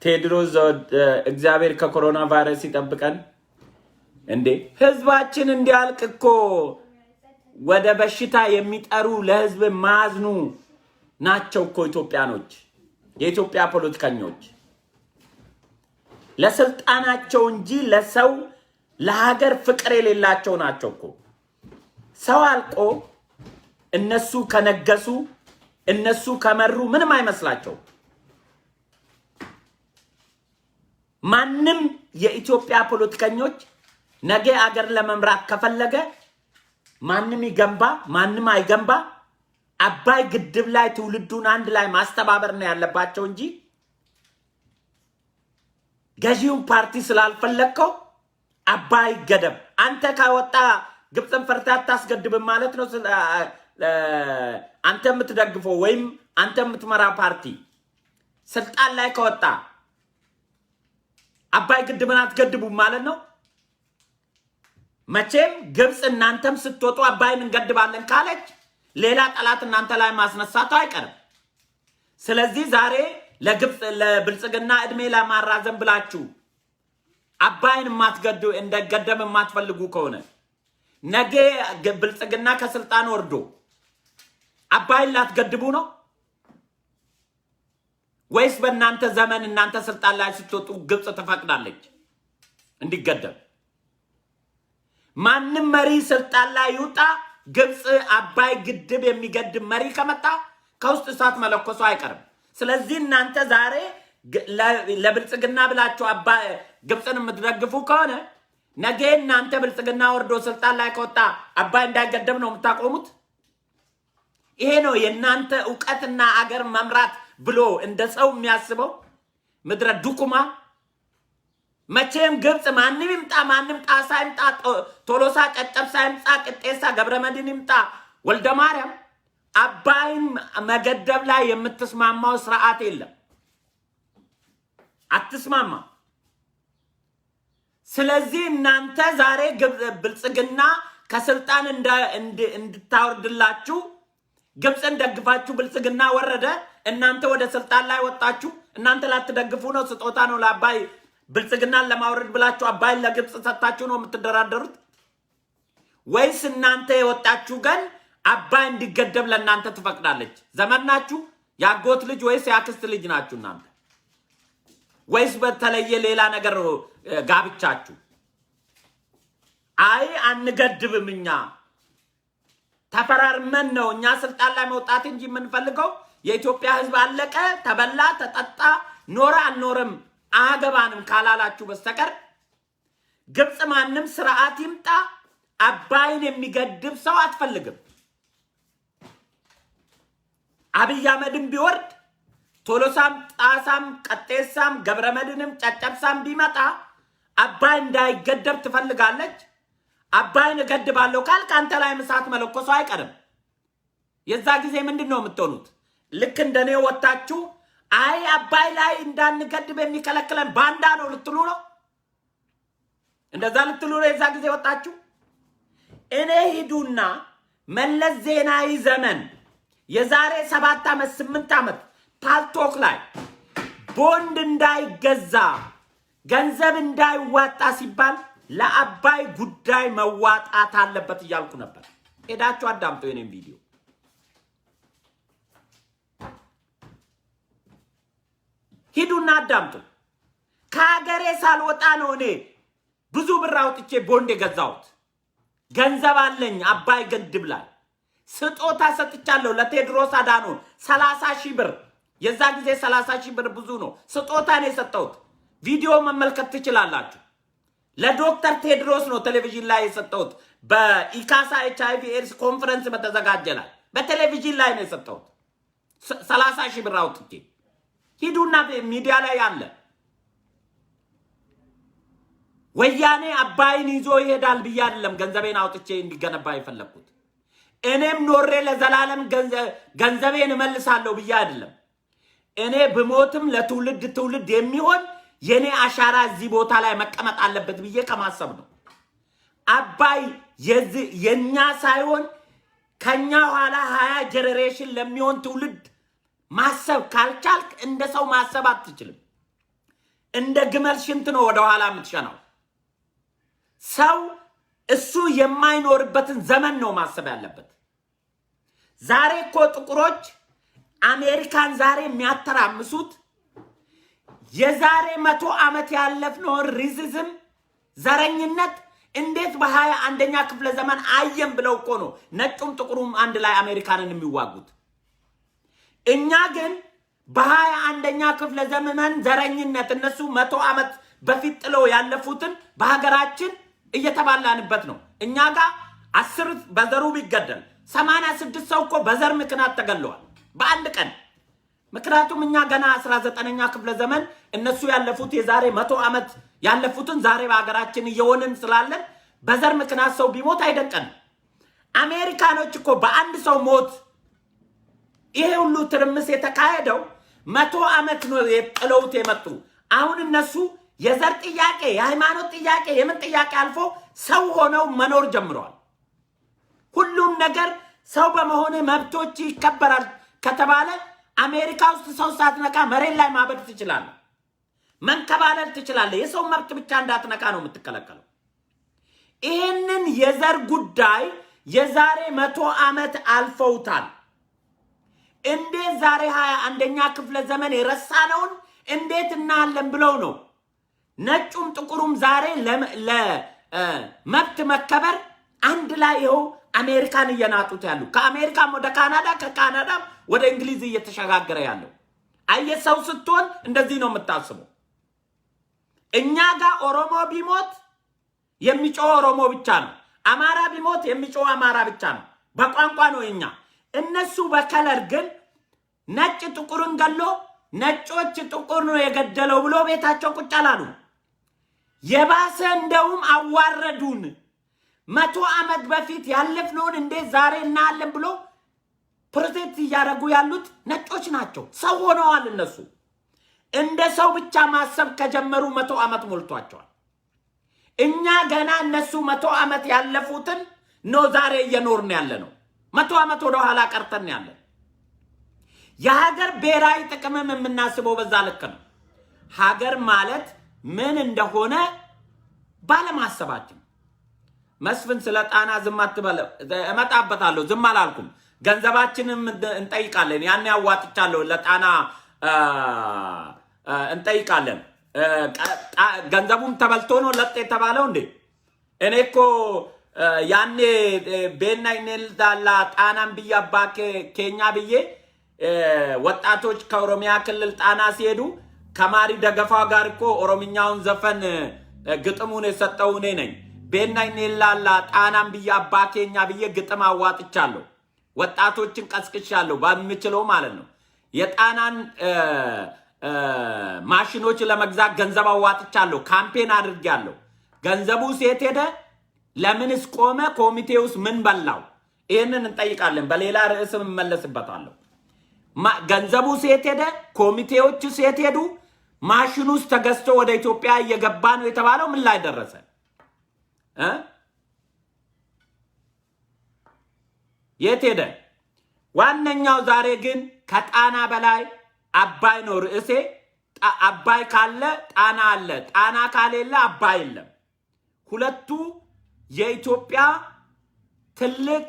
ቴድሮስ እግዚአብሔር ከኮሮና ቫይረስ ይጠብቀን። እንዴ ህዝባችን እንዲያልቅ እኮ ወደ በሽታ የሚጠሩ ለህዝብ ማዝኑ ናቸው እኮ ኢትዮጵያኖች፣ የኢትዮጵያ ፖለቲከኞች ለስልጣናቸው እንጂ ለሰው ለሀገር ፍቅር የሌላቸው ናቸው እኮ። ሰው አልቆ እነሱ ከነገሱ እነሱ ከመሩ ምንም አይመስላቸው። ማንም የኢትዮጵያ ፖለቲከኞች ነገ አገር ለመምራት ከፈለገ ማንም ይገንባ ማንም አይገንባ አባይ ግድብ ላይ ትውልዱን አንድ ላይ ማስተባበር ነው ያለባቸው እንጂ ገዢውን ፓርቲ ስላልፈለከው አባይ ገደብ አንተ ካወጣ ግብፅን ፈርታ ታስገድብ ማለት ነው። አንተ የምትደግፈው ወይም አንተ የምትመራ ፓርቲ ስልጣን ላይ ከወጣ አባይ ግድብን አትገድቡም ማለት ነው። መቼም ግብፅ እናንተም ስትወጡ አባይን እንገድባለን ካለች ሌላ ጠላት እናንተ ላይ ማስነሳቱ አይቀርም። ስለዚህ ዛሬ ለግብፅ ለብልጽግና እድሜ ለማራዘም ብላችሁ አባይን ማትገዱ እንደገደም ማትፈልጉ ከሆነ ነገ ብልጽግና ከስልጣን ወርዶ አባይን ላትገድቡ ነው ወይስ በእናንተ ዘመን እናንተ ስልጣን ላይ ስትወጡ ግብፅ ተፈቅዳለች እንዲገደብ? ማንም መሪ ስልጣን ላይ ይውጣ ግብፅ አባይ ግድብ የሚገድብ መሪ ከመጣ ከውስጥ እሳት መለኮሱ አይቀርም። ስለዚህ እናንተ ዛሬ ለብልጽግና ብላችሁ አባይ ግብፅን የምትደግፉ ከሆነ ነገ እናንተ ብልጽግና ወርዶ ስልጣን ላይ ከወጣ አባይ እንዳይገደብ ነው የምታቆሙት። ይሄ ነው የእናንተ ዕውቀትና አገር መምራት ብሎ እንደ ሰው የሚያስበው ምድረ ዱኩማ። መቼም ግብፅ ማንም ይምጣ ማንም ጣሳ ይምጣ ቶሎሳ ጨጨብሳ ይምጣ ቅጤሳ ገብረመድህን ይምጣ ወልደ ማርያም አባይን መገደብ ላይ የምትስማማው ስርዓት የለም፣ አትስማማ። ስለዚህ እናንተ ዛሬ ብልጽግና ከስልጣን እንድታወርድላችሁ ግብፅን ደግፋችሁ ብልጽግና ወረደ፣ እናንተ ወደ ስልጣን ላይ ወጣችሁ። እናንተ ላትደግፉ ነው፣ ስጦታ ነው ለአባይ ብልጽግናን ለማውረድ ብላችሁ አባይን ለግብፅ ሰጣችሁ ነው የምትደራደሩት? ወይስ እናንተ የወጣችሁ ግን አባይ እንዲገደብ ለእናንተ ትፈቅዳለች? ዘመን ናችሁ? ያጎት ልጅ ወይስ ያክስት ልጅ ናችሁ እናንተ? ወይስ በተለየ ሌላ ነገር ጋብቻችሁ? አይ አንገድብም እኛ ተፈራርመን ነው እኛ ስልጣን ላይ መውጣት እንጂ የምንፈልገው የኢትዮጵያ ሕዝብ አለቀ ተበላ ተጠጣ ኖረ አልኖረም አገባንም ካላላችሁ በስተቀር ግብፅ ማንም ስርዓት ይምጣ አባይን የሚገድብ ሰው አትፈልግም። አብይ አህመድም ቢወርድ ቶሎሳም ጣሳም ቀጤሳም ገብረመድህንም ጨጨብሳም ቢመጣ አባይ እንዳይገደብ ትፈልጋለች። አባይን እገድባለሁ ካልክ አንተ ላይ እሳት መለኮሱ አይቀርም። የዛ ጊዜ ምንድነው የምትሆኑት? ልክ እንደኔ ወጣችሁ አይ አባይ ላይ እንዳንገድብ የሚከለክለን ባንዳ ነው ልትሉ ነው? እንደዛ ልትሉ ነው የዛ ጊዜ ወጣችሁ? እኔ ሂዱና መለስ ዜናዊ ዘመን የዛሬ 7 ዓመት 8 ዓመት ፓልቶክ ላይ ቦንድ እንዳይገዛ ገንዘብ እንዳይዋጣ ሲባል ለአባይ ጉዳይ መዋጣት አለበት እያልኩ ነበር። ሄዳችሁ አዳምጡ የኔን ቪዲዮ። ሂዱና አዳምጡ። ከሀገሬ ሳልወጣ ነው እኔ ብዙ ብር አውጥቼ ቦንድ የገዛሁት። ገንዘብ አለኝ አባይ ግድብ ላይ ስጦታ ሰጥቻለሁ ለቴድሮስ አዳኖን 30,000 ብር። የዛ ጊዜ 30,000 ብር ብዙ ነው። ስጦታ ነው የሰጠሁት። ቪዲዮ መመልከት ትችላላችሁ። ለዶክተር ቴድሮስ ነው ቴሌቪዥን ላይ የሰጠሁት። በኢካሳ HIV ኤድስ ኮንፈረንስ በተዘጋጀ ላይ በቴሌቪዥን ላይ ነው የሰጠሁት 30,000 ብር አውጥቼ። ሂዱና ሚዲያ ላይ አለ። ወያኔ አባይን ይዞ ይሄዳል ብዬ አይደለም ገንዘቤን አውጥቼ እንዲገነባ የፈለኩት። እኔም ኖሬ ለዘላለም ገንዘቤን እመልሳለሁ ብዬ አይደለም። እኔ ብሞትም ለትውልድ ትውልድ የሚሆን የኔ አሻራ እዚህ ቦታ ላይ መቀመጥ አለበት ብዬ ከማሰብ ነው። አባይ የኛ ሳይሆን ከኛ ኋላ 20 ጀነሬሽን ለሚሆን ትውልድ ማሰብ ካልቻልክ እንደ ሰው ማሰብ አትችልም። እንደ ግመል ሽንት ነው ወደ ኋላ የምትሸናው። ሰው እሱ የማይኖርበትን ዘመን ነው ማሰብ ያለበት። ዛሬ እኮ ጥቁሮች አሜሪካን ዛሬ የሚያተራምሱት የዛሬ 100 ዓመት ያለፍነው ሪዝም ዘረኝነት እንዴት በ21ኛ ክፍለ ዘመን አየም ብለው እኮ ነው ነጩም ጥቁሩም አንድ ላይ አሜሪካንን የሚዋጉት። እኛ ግን በ21ኛ ክፍለ ዘመን ዘረኝነት እነሱ 100 ዓመት በፊት ጥለው ያለፉትን በሀገራችን እየተባላንበት ነው። እኛ ጋር 10 በዘሩ ቢገደል 86 ሰው እኮ በዘር ምክንያት ተገለዋል በአንድ ቀን። ምክንያቱም እኛ ገና 19ኛ ክፍለ ዘመን እነሱ ያለፉት የዛሬ 100 ዓመት ያለፉትን ዛሬ በሀገራችን እየሆንን ስላለን በዘር ምክንያት ሰው ቢሞት አይደንቀን። አሜሪካኖች እኮ በአንድ ሰው ሞት ይሄ ሁሉ ትርምስ የተካሄደው 100 ዓመት ነው ጥለውት የመጡ። አሁን እነሱ የዘር ጥያቄ የሃይማኖት ጥያቄ የምን ጥያቄ አልፎ ሰው ሆነው መኖር ጀምረዋል። ሁሉም ነገር ሰው በመሆን መብቶች ይከበራል ከተባለ አሜሪካ ውስጥ ሰው ሳትነካ መሬት ላይ ማበድ ትችላለህ፣ መንከባለል ትችላለህ። የሰው መብት ብቻ እንዳትነካ ነው የምትከለከለው። ይህንን የዘር ጉዳይ የዛሬ 100 ዓመት አልፈውታል። እንዴት ዛሬ 21ኛ ክፍለ ዘመን የረሳነውን እንዴት እናለን ብለው ነው ነጩም ጥቁሩም ዛሬ ለመብት መከበር አንድ ላይ ይኸው አሜሪካን እየናጡት ያሉ፣ ከአሜሪካም ወደ ካናዳ ከካናዳም ወደ እንግሊዝ እየተሸጋገረ ያለው። አየሰው ስትሆን እንደዚህ ነው የምታስበው። እኛ ጋር ኦሮሞ ቢሞት የሚጮህ ኦሮሞ ብቻ ነው፣ አማራ ቢሞት የሚጮህ አማራ ብቻ ነው። በቋንቋ ነው እኛ። እነሱ በከለር ግን ነጭ ጥቁርን ገሎ ነጮች ጥቁር ነው የገደለው ብሎ ቤታቸው ቁጭ አላሉ። የባሰ እንደውም አዋረዱን። 100 ዓመት በፊት ያለፍነውን እንዴት ዛሬ እናያለን ብሎ ፕሮቴክት እያደረጉ ያሉት ነጮች ናቸው። ሰው ሆነዋል። እነሱ እንደ ሰው ብቻ ማሰብ ከጀመሩ 100 ዓመት ሞልቷቸዋል። እኛ ገና እነሱ 100 ዓመት ያለፉትን ነው ዛሬ እየኖርን ያለ ነው። 100 ዓመት ወደ ኋላ ቀርተን ያለን። የሀገር ብሔራዊ ጥቅምም የምናስበው በዛ ልክ ነው። ሀገር ማለት ምን እንደሆነ ባለማሰባችን። መስፍን ስለ ጣና ዝም አትበለ፣ እመጣበታለሁ። ዝም አላልኩም። ገንዘባችንም እንጠይቃለን። ያን ያዋጥቻለሁ ለጣና እንጠይቃለን። ገንዘቡም ተበልቶ ነው ለጥ የተባለው እንዴ? እኔ እኮ ያኔ ቤናይኔልዳላ ጣናን ብዬ አባኬ ኬኛ ብዬ ወጣቶች ከኦሮሚያ ክልል ጣና ሲሄዱ ከማሪ ደገፋ ጋር እኮ ኦሮምኛውን ዘፈን ግጥሙን የሰጠው እኔ ነኝ። ቤናይኔላላ ጣናን ብዬ አባኬኛ ብዬ ግጥም አዋጥቻለሁ። ወጣቶችን ቀስቅሻለሁ በምችለው ማለት ነው። የጣናን ማሽኖች ለመግዛት ገንዘብ አዋጥቻለሁ። ካምፔን አድርጌያለሁ። ገንዘቡ ሴት ሄደ? ለምንስ ቆመ? ኮሚቴ ውስጥ ምን በላው? ይህንን እንጠይቃለን። በሌላ ርዕስም እመለስበታለሁ። ገንዘቡ ሴት ሄደ? ኮሚቴዎች ሴት ሄዱ? ማሽኑ ውስጥ ተገዝቶ ወደ ኢትዮጵያ እየገባ ነው የተባለው ምን ላይ ደረሰ? የት ሄደ? ዋነኛው ዛሬ ግን ከጣና በላይ አባይ ነው ርዕሴ። አባይ ካለ ጣና አለ፣ ጣና ካሌለ አባይ የለም። ሁለቱ የኢትዮጵያ ትልቅ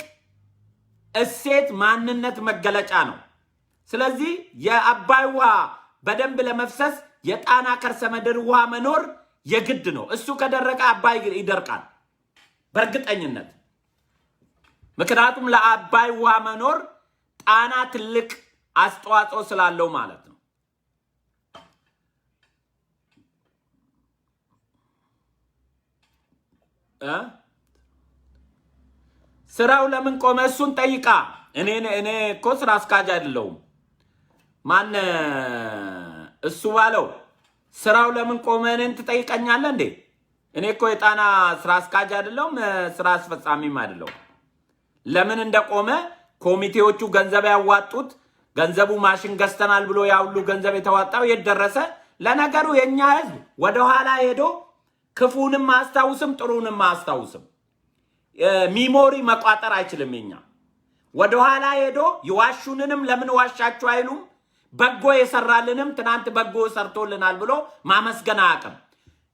እሴት ማንነት መገለጫ ነው። ስለዚህ የአባይ ውሃ በደንብ ለመፍሰስ የጣና ከርሰ ምድር ውሃ መኖር የግድ ነው። እሱ ከደረቀ አባይ ይደርቃል በእርግጠኝነት። ምክንያቱም ለአባይ ውሃ መኖር ጣና ትልቅ አስተዋጽኦ ስላለው ማለት ነው። ስራው ለምን ቆመ? እሱን ጠይቃ። እኔ እኮ ስራ አስኪያጅ አይደለሁም። ማን እሱ ባለው ስራው ለምን ቆመ እኔን ትጠይቀኛለህ እንዴ? እኔ እኮ የጣና ስራ አስኪያጅ አይደለሁም፣ ስራ አስፈጻሚም አይደለሁም። ለምን እንደቆመ ኮሚቴዎቹ ገንዘብ ያዋጡት፣ ገንዘቡ ማሽን ገዝተናል ብሎ ያ ሁሉ ገንዘብ የተዋጣው የት ደረሰ? ለነገሩ የኛ ህዝብ ወደኋላ ሄዶ ክፉንም አያስታውስም ጥሩንም አያስታውስም። ሚሞሪ መቋጠር አይችልም። የኛ ወደኋላ ሄዶ የዋሹንንም ለምን ዋሻችሁ አይሉም። በጎ የሰራልንም ትናንት በጎ ሰርቶልናል ብሎ ማመስገን አያውቅም።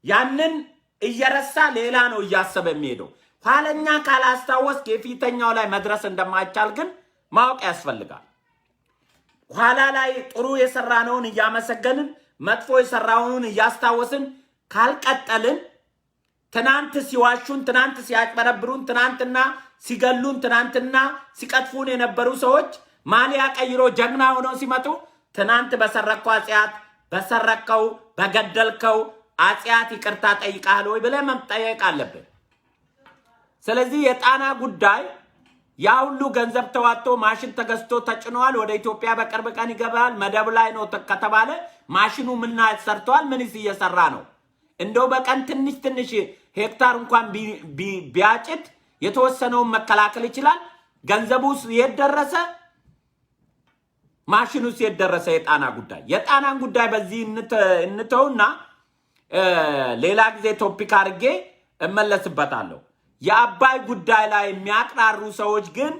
ያንን እየረሳ ሌላ ነው እያሰበ የሚሄደው። ኋለኛ ካላስታወስክ የፊተኛው ላይ መድረስ እንደማይቻል ግን ማወቅ ያስፈልጋል። ኋላ ላይ ጥሩ የሰራነውን እያመሰገንን መጥፎ የሰራውን እያስታወስን ካልቀጠልን ትናንት ሲዋሹን፣ ትናንት ሲያጭበረብሩን፣ ትናንትና ሲገሉን፣ ትናንትና ሲቀጥፉን የነበሩ ሰዎች ማሊያ ቀይሮ ጀግና ሆነው ሲመጡ ትናንት በሰረከው አጽያት በሰረከው በገደልከው አጽያት ይቅርታ ጠይቃል ወይ ብለህ መጠየቅ አለብህ። ስለዚህ የጣና ጉዳይ ያ ሁሉ ገንዘብ ተዋጥቶ ማሽን ተገዝቶ ተጭኗል። ወደ ኢትዮጵያ በቅርብ ቀን ይገባል። መደብ ላይ ነው ከተባለ ማሽኑ ምን ሰርቷል? ምንስ እየሰራ ነው? እንደው በቀን ትንሽ ሄክታር እንኳን ቢያጭድ የተወሰነውን መከላከል ይችላል። ገንዘቡስ የት ደረሰ? ማሽኑስ የት ደረሰ? የጣናን ጉዳይ በዚህ እንተውና ሌላ ጊዜ ቶፒክ አድርጌ እመለስበታለሁ። የአባይ ጉዳይ ላይ የሚያቅራሩ ሰዎች ግን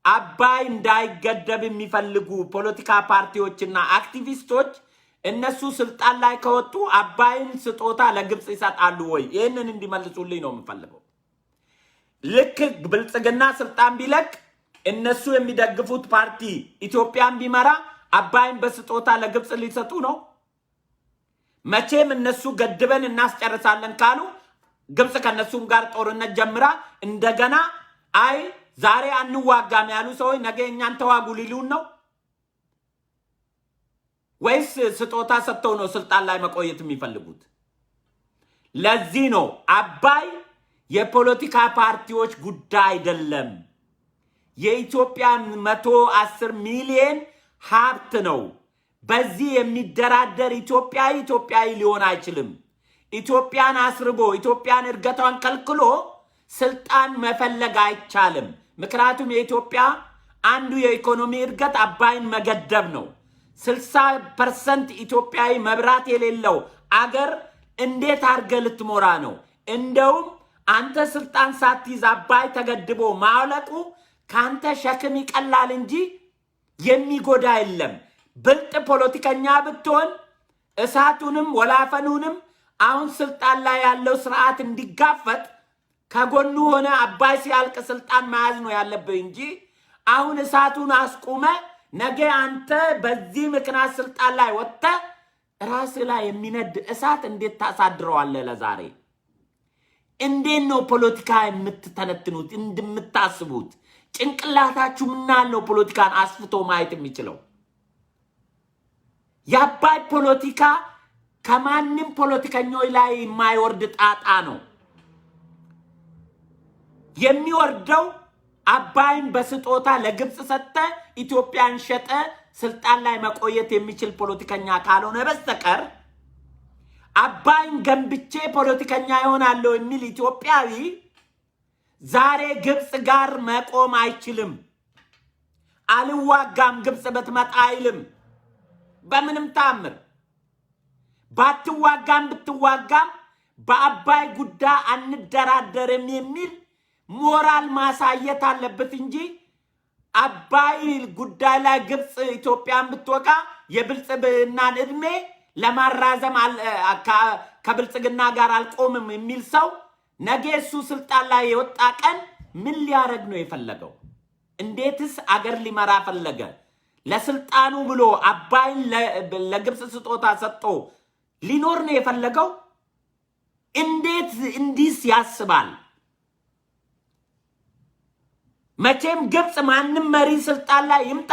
አባይ እንዳይገደብ የሚፈልጉ ፖለቲካ ፓርቲዎችና አክቲቪስቶች እነሱ ስልጣን ላይ ከወጡ አባይን ስጦታ ለግብጽ ይሰጣሉ ወይ? ይህንን እንዲመልሱልኝ ነው የምፈልገው። ልክ ብልጽግና ስልጣን ቢለቅ እነሱ የሚደግፉት ፓርቲ ኢትዮጵያን ቢመራ አባይን በስጦታ ለግብጽ ሊሰጡ ነው? መቼም እነሱ ገድበን እናስጨርሳለን ካሉ ግብጽ ከነሱም ጋር ጦርነት ጀምራ እንደገና አይ ዛሬ አንዋጋም ያሉ ሰዎች ነገ እኛን ተዋጉ ሊሉን ነው ወይስ ስጦታ ሰጥተው ነው ስልጣን ላይ መቆየት የሚፈልጉት? ለዚህ ነው አባይ የፖለቲካ ፓርቲዎች ጉዳይ አይደለም። የኢትዮጵያ 110 ሚሊዮን ሀብት ነው። በዚህ የሚደራደር ኢትዮጵያዊ ሊሆን አይችልም። ኢትዮጵያን አስርቦ ኢትዮጵያን እርገቷን ከልክሎ ስልጣን መፈለግ አይቻልም። ምክንያቱም የኢትዮጵያ አንዱ የኢኮኖሚ እርገት አባይን መገደብ ነው። 60% ኢትዮጵያዊ መብራት የሌለው አገር እንዴት አርገ ልትሞራ ነው? እንደውም አንተ ስልጣን ሳትይዝ አባይ ተገድቦ ማውለቁ ካንተ ሸክም ይቀላል እንጂ የሚጎዳ የለም። ብልጥ ፖለቲከኛ ብትሆን እሳቱንም ወላፈኑንም አሁን ስልጣን ላይ ያለው ስርዓት እንዲጋፈጥ ከጎኑ ሆነ አባይ ሲያልቅ ስልጣን መያዝ ነው ያለብህ እንጂ አሁን እሳቱን አስቁመ ነገ አንተ በዚህ ምክንያት ስልጣን ላይ ወጥተ ራስ ላይ የሚነድ እሳት እንዴት ታሳድረዋለህ? ለዛሬ እንዴት ነው ፖለቲካ የምትተነትኑት? እንደምታስቡት ጭንቅላታችሁ ምናለው ፖለቲካን አስፍቶ ማየት የሚችለው? የአባይ ፖለቲካ ከማንም ፖለቲከኞች ላይ የማይወርድ ጣጣ ነው የሚወርደው። አባይን በስጦታ ለግብጽ ሰጠ ኢትዮጵያን ሸጠ ስልጣን ላይ መቆየት የሚችል ፖለቲከኛ ካልሆነ በስተቀር አባይን ገንብቼ ፖለቲከኛ ይሆናለሁ የሚል ኢትዮጵያዊ ዛሬ ግብጽ ጋር መቆም አይችልም። አልዋጋም ግብጽ በትመጣ አይልም። በምንም ታምር ባትዋጋም ብትዋጋም በአባይ ጉዳይ አንደራደርም የሚል ሞራል ማሳየት አለበት እንጂ አባይ ጉዳይ ላይ ግብጽ ኢትዮጵያን ብትወጋ የብልጽግናን እድሜ ለማራዘም ከብልጽግና ጋር አልቆምም የሚል ሰው ነገ እሱ ስልጣን ላይ የወጣ ቀን ምን ሊያረግ ነው የፈለገው? እንዴትስ አገር ሊመራ ፈለገ? ለስልጣኑ ብሎ አባይን ለግብጽ ስጦታ ሰጥቶ ሊኖር ነው የፈለገው? እንዴት እንዲስ ያስባል? መቼም ግብጽ ማንም መሪ ስልጣን ላይ ይምጣ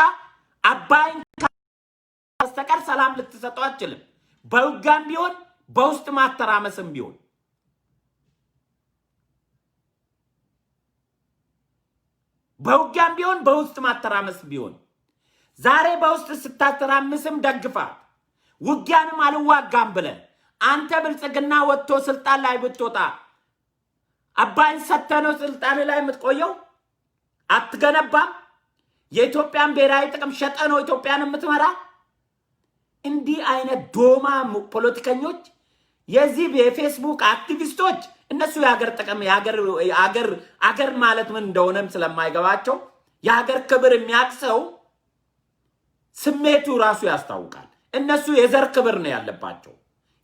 አባይን በስተቀር ሰላም ልትሰጠው አትችልም። በውጋም ቢሆን በውስጥ ማተራመስም ቢሆን በውጋም ቢሆን በውስጥ ማተራመስ ቢሆን ዛሬ በውስጥ ስታተራመስም ደግፋት ውጊያንም አልዋጋም ብለ አንተ ብልጽግና ወጥቶ ስልጣን ላይ ብትወጣ አባይን ሰተነው ስልጣን ላይ የምትቆየው አትገነባም። የኢትዮጵያን ብሔራዊ ጥቅም ሸጠ ነው ኢትዮጵያን የምትመራ። እንዲህ አይነት ዶማ ፖለቲከኞች የዚህ የፌስቡክ አክቲቪስቶች እነሱ የሀገር ጥቅም የሀገር ማለት ምን እንደሆነም ስለማይገባቸው የሀገር ክብር የሚያቅሰው ስሜቱ ራሱ ያስታውቃል። እነሱ የዘር ክብር ነው ያለባቸው፣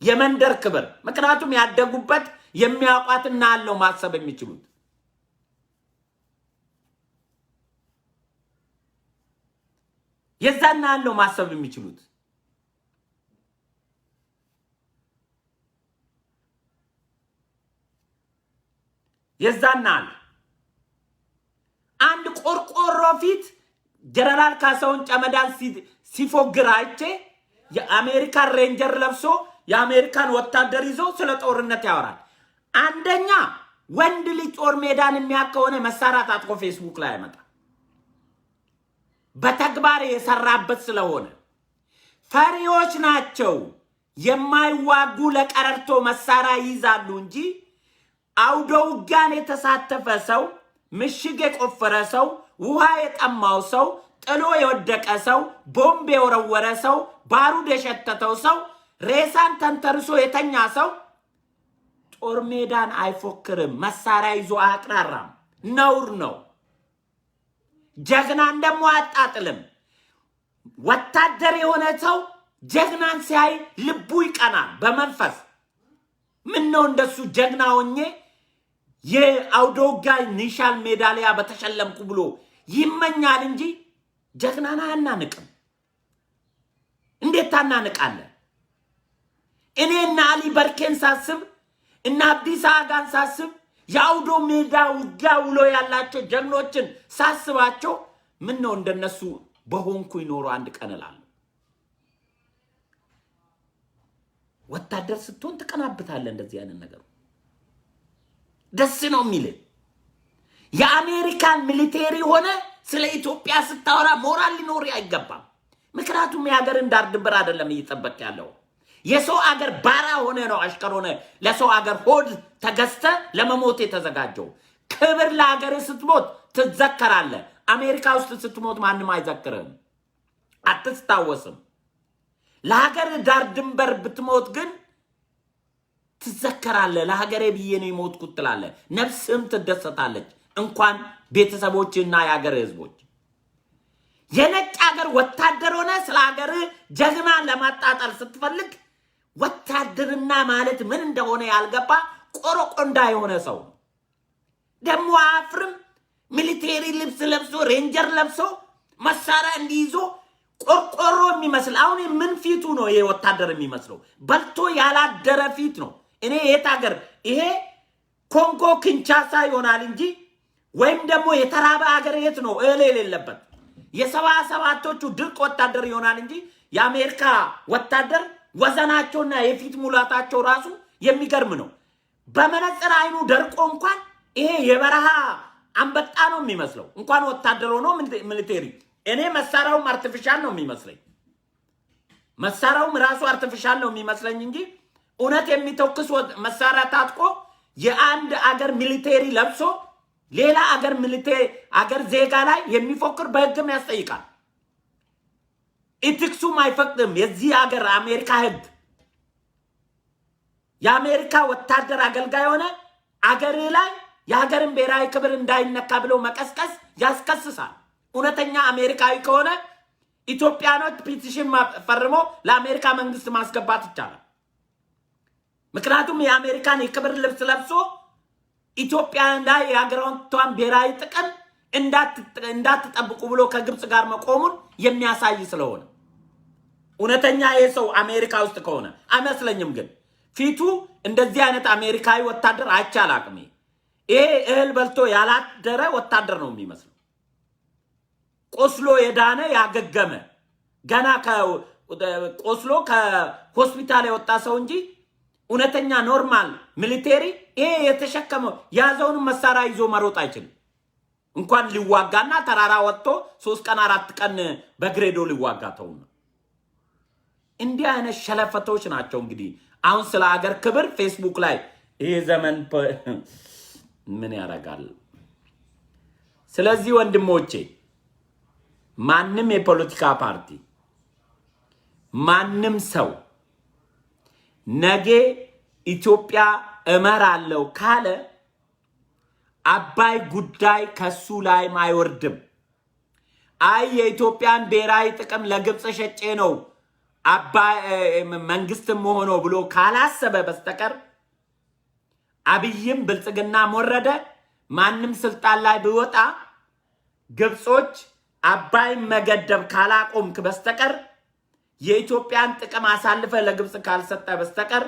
የመንደር ክብር። ምክንያቱም ያደጉበት የሚያውቋትና አለው ማሰብ የሚችሉት የዛና አለው ማሰብ የሚችሉት የዛናል አንድ ቆርቆሮ ፊት ጀነራል ካሳውን ጨመዳን ሲፎግር አይቼ የአሜሪካን ሬንጀር ለብሶ የአሜሪካን ወታደር ይዞ ስለ ጦርነት ያወራል። አንደኛ ወንድ ልጅ ጦር ሜዳን የሚያከሆነ መሳሪያ ታጥቆ ፌስቡክ ላይ ያመጣ በተግባር የሰራበት ስለሆነ ፈሪዎች ናቸው። የማይዋጉ ለቀረርቶ መሳሪያ ይዛሉ እንጂ አውደ ውጊያን የተሳተፈ ሰው፣ ምሽግ የቆፈረ ሰው፣ ውሃ የጠማው ሰው፣ ጥሎ የወደቀ ሰው፣ ቦምብ የወረወረ ሰው፣ ባሩድ የሸተተው ሰው፣ ሬሳን ተንተርሶ የተኛ ሰው ጦር ሜዳን አይፎክርም። መሳሪያ ይዞ አያቅራራም። ነውር ነው። ጀግናን ደግሞ አያጣጥልም። ወታደር የሆነ ሰው ጀግናን ሲያይ ልቡ ይቀናል በመንፈስ። ምን ነው እንደሱ ጀግና ሆኜ የአውደ ውጊያ ኒሻል ሜዳሊያ በተሸለምኩ ብሎ ይመኛል እንጂ ጀግናን አያናንቅም። እንዴት ታናንቃለህ? እኔ እና አሊ በርኬን ሳስብ እና አብዲሳ አጋን ሳስብ የአውዶ ሜዳ ውጊያ ውሎ ያላቸው ጀግኖችን ሳስባቸው ምን ነው እንደነሱ በሆንኩ ይኖሩ አንድ ቀን እላለሁ። ወታደር ስትሆን ተቀናብታለህ። እንደዚህ አይነት ነገር ደስ ነው የሚል የአሜሪካን ሚሊቴሪ ሆነ ስለ ኢትዮጵያ ስታወራ ሞራል ሊኖር አይገባም። ምክንያቱም የሀገርን ዳር ድንበር አይደለም እየጠበቅ ያለው የሰው አገር ባራ ሆነ ነው አሽከር ሆነ ለሰው አገር ሆድ ተገዝተ ለመሞት የተዘጋጀው። ክብር ለሀገር ስትሞት ትዘከራለህ። አሜሪካ ውስጥ ስትሞት ማንም አይዘክርም፣ አትስታወስም። ለሀገር ዳር ድንበር ብትሞት ግን ትዘከራለህ። ለሀገሬ ብዬ ነው የሞትኩት ትላለህ። ነፍስም ትደሰታለች። እንኳን ቤተሰቦችና የሀገር ህዝቦች የነጭ ሀገር ወታደር ሆነ ስለ ሀገር ጀግና ለማጣጣል ስትፈልግ ወታደርና ማለት ምን እንደሆነ ያልገባ ቆሮቆንዳ የሆነ ሰው ደግሞ አፍርም ሚሊቴሪ ልብስ ለብሶ ሬንጀር ለብሶ መሳሪያ እንዲይዞ ቆርቆሮ የሚመስል አሁን ምን ፊቱ ነው ይሄ ወታደር የሚመስለው? በልቶ ያላደረ ፊት ነው። እኔ የት ሀገር ይሄ ኮንጎ ኪንሻሳ ይሆናል እንጂ ወይም ደግሞ የተራበ ሀገር የት ነው እህል የሌለበት የ77ቶቹ ድርቅ ወታደር ይሆናል እንጂ የአሜሪካ ወታደር ወዘናቸውና የፊት ሙላታቸው ራሱ የሚገርም ነው። በመነጽር አይኑ ደርቆ እንኳን ይሄ የበረሃ አንበጣ ነው የሚመስለው። እንኳን ወታደር ሆኖ ሚሊቴሪ እኔ መሳሪያውም አርቲፊሻል ነው የሚመስለኝ። መሳሪያውም ራሱ አርቲፊሻል ነው የሚመስለኝ እንጂ እውነት የሚተኩስ መሳሪያ ታጥቆ የአንድ አገር ሚሊቴሪ ለብሶ ሌላ አገር ሚሊቴሪ አገር ዜጋ ላይ የሚፎክር በህግም ያስጠይቃል። ኢቲክሱም አይፈቅድም። የዚህ አገር አሜሪካ ህግ የአሜሪካ ወታደር አገልጋይ ሆነ አገር ላይ የሀገርን ብሔራዊ ክብር እንዳይነካ ብሎ መቀስቀስ ያስከስሳል። እውነተኛ አሜሪካዊ ከሆነ ኢትዮጵያኖች ፒቲሽን ፈርሞ ለአሜሪካ መንግስት ማስገባት ይቻላል። ምክንያቱም የአሜሪካን የክብር ልብስ ለብሶ ኢትዮጵያ ላይ የሀገሯን ብሔራዊ ጥቅም እንዳትጠብቁ ብሎ ከግብጽ ጋር መቆሙን የሚያሳይ ስለሆነ እውነተኛ የሰው አሜሪካ ውስጥ ከሆነ አይመስለኝም። ግን ፊቱ እንደዚህ አይነት አሜሪካዊ ወታደር አይቻላቅም። ይሄ እህል በልቶ ያላደረ ወታደር ነው የሚመስለው። ቆስሎ የዳነ ያገገመ ገና ቆስሎ ከሆስፒታል የወጣ ሰው እንጂ እውነተኛ ኖርማል ሚሊቴሪ ይሄ የተሸከመው ያዘውን መሳሪያ ይዞ መሮጥ አይችልም። እንኳን ሊዋጋና ተራራ ወጥቶ 3 ቀን 4 ቀን በግሬዶ ሊዋጋ ተውና እንዲህ አይነት ሸለፈቶች ናቸው። እንግዲህ አሁን ስለ ሀገር ክብር ፌስቡክ ላይ ይሄ ዘመን ምን ያረጋል? ስለዚህ ወንድሞቼ ማንም የፖለቲካ ፓርቲ ማንም ሰው ነገ ኢትዮጵያ እመራለሁ ካለ አባይ ጉዳይ ከሱ ላይ አይወርድም። አይ የኢትዮጵያን ብሔራዊ ጥቅም ለግብጽ ሸጬ ነው አባይ መንግስትም ሆኖ ብሎ ካላሰበ በስተቀር አብይም ብልጽግና ወረደ ማንም ስልጣን ላይ ቢወጣ ግብጾች አባይ መገደብ ካላቆምክ በስተቀር የኢትዮጵያን ጥቅም አሳልፈ ለግብጽ ካልሰጠ በስተቀር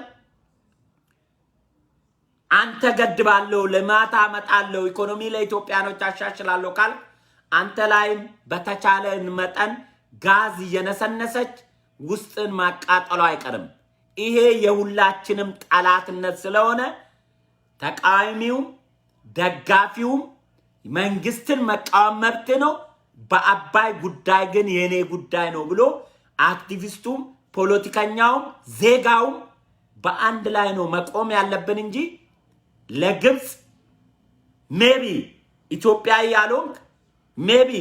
አንተ ገድባለሁ፣ ልማት አመጣለሁ፣ ኢኮኖሚ ለኢትዮጵያኖች አሻሽላለሁ ካል አንተ ላይም በተቻለ መጠን ጋዝ እየነሰነሰች ውስጥን ማቃጠሉ አይቀርም። ይሄ የሁላችንም ጠላትነት ስለሆነ ተቃዋሚውም ደጋፊውም መንግስትን መቃወም መብት ነው። በአባይ ጉዳይ ግን የኔ ጉዳይ ነው ብሎ አክቲቪስቱም ፖለቲከኛውም ዜጋውም በአንድ ላይ ነው መቆም ያለብን እንጂ ለግብጽ ሜቢ ኢትዮጵያ ያሉን ሜቢ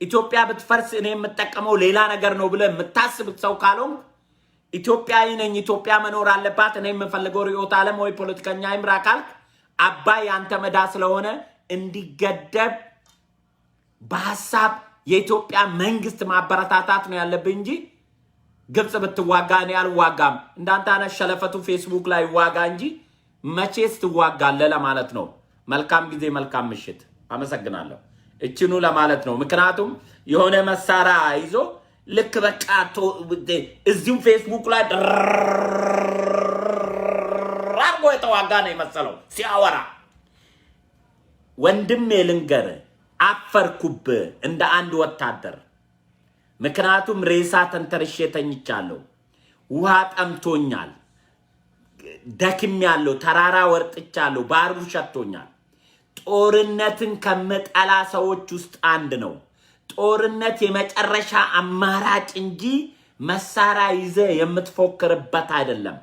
ኢትዮጵያ ብትፈርስ እኔ የምጠቀመው ሌላ ነገር ነው ብለ የምታስብ ሰው ካሉን ኢትዮጵያዊ ነኝ ኢትዮጵያ መኖር አለባት እኔ የምፈልገው ርዕዮተ ዓለም ወይ ፖለቲከኛ ይምራ ካልክ አባይ አንተ መዳ ስለሆነ እንዲገደብ በሐሳብ የኢትዮጵያ መንግስት ማበረታታት ነው ያለብን እንጂ ግብጽ ብትዋጋ እኔ አልዋጋም እንዳንተ አነ ሸለፈቱ ፌስቡክ ላይ ዋጋ እንጂ መቼስ ትዋጋለህ ለማለት ነው። መልካም ጊዜ መልካም ምሽት። አመሰግናለሁ። እቺኑ ለማለት ነው። ምክንያቱም የሆነ መሳሪያ ይዞ ልክ በቃ እዚሁ ፌስቡክ ላይ አርጎ የተዋጋ ነው የመሰለው ሲያወራ። ወንድሜ ልንገር አፈርኩብ እንደ አንድ ወታደር። ምክንያቱም ሬሳ ተንተርሼ ተኝቻለሁ፣ ውሃ ጠምቶኛል፣ ደክሜያለሁ፣ ተራራ ወርጥቻለሁ፣ ባሩ ሸቶኛል። ጦርነትን ከመጠላ ሰዎች ውስጥ አንድ ነው። ጦርነት የመጨረሻ አማራጭ እንጂ መሳሪያ ይዘ የምትፎክርበት አይደለም።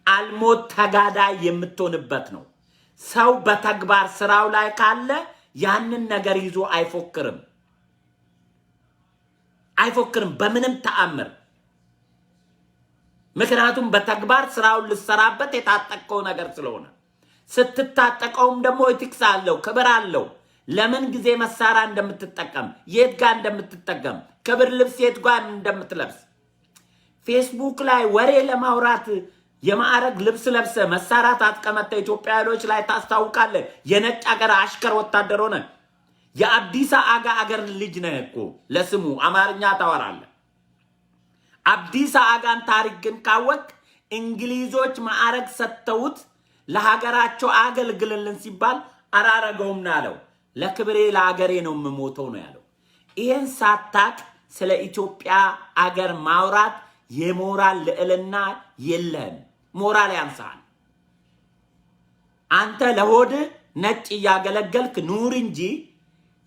አልሞት ተጋዳይ የምትሆንበት ነው። ሰው በተግባር ስራው ላይ ካለ ያንን ነገር ይዞ አይፎክርም በምንም ተአምር። ምክንያቱም በተግባር ስራውን ልሰራበት የታጠቀው ነገር ስለሆነ ስትታጠቀውም ደግሞ ኢቲክስ አለው፣ ክብር አለው። ለምን ጊዜ መሳሪያ እንደምትጠቀም የት ጋር እንደምትጠቀም ክብር ልብስ የት ጋር እንደምትለብስ ፌስቡክ ላይ ወሬ ለማውራት የማዕረግ ልብስ ለብሰ መሳሪያ ታጥቀመተ ኢትዮጵያውያኖች ላይ ታስታውቃለህ። የነጭ አገር አሽከር ወታደር ሆነ የአብዲሳ አጋ አገር ልጅ ነህ እኮ ለስሙ አማርኛ ታወራለህ። አብዲሳ አጋን ታሪክ ግን ካወቅ እንግሊዞች ማዕረግ ሰጥተውት ለሀገራቸው አገልግልልን ሲባል አራረገውም ነው ያለው። ለክብሬ ለሀገሬ ነው የምሞተው ነው ያለው። ይሄን ሳታቅ ስለ ኢትዮጵያ አገር ማውራት የሞራል ልዕልና የለህም። ሞራል ያንሳል። አንተ ለሆድ ነጭ እያገለገልክ ኑር እንጂ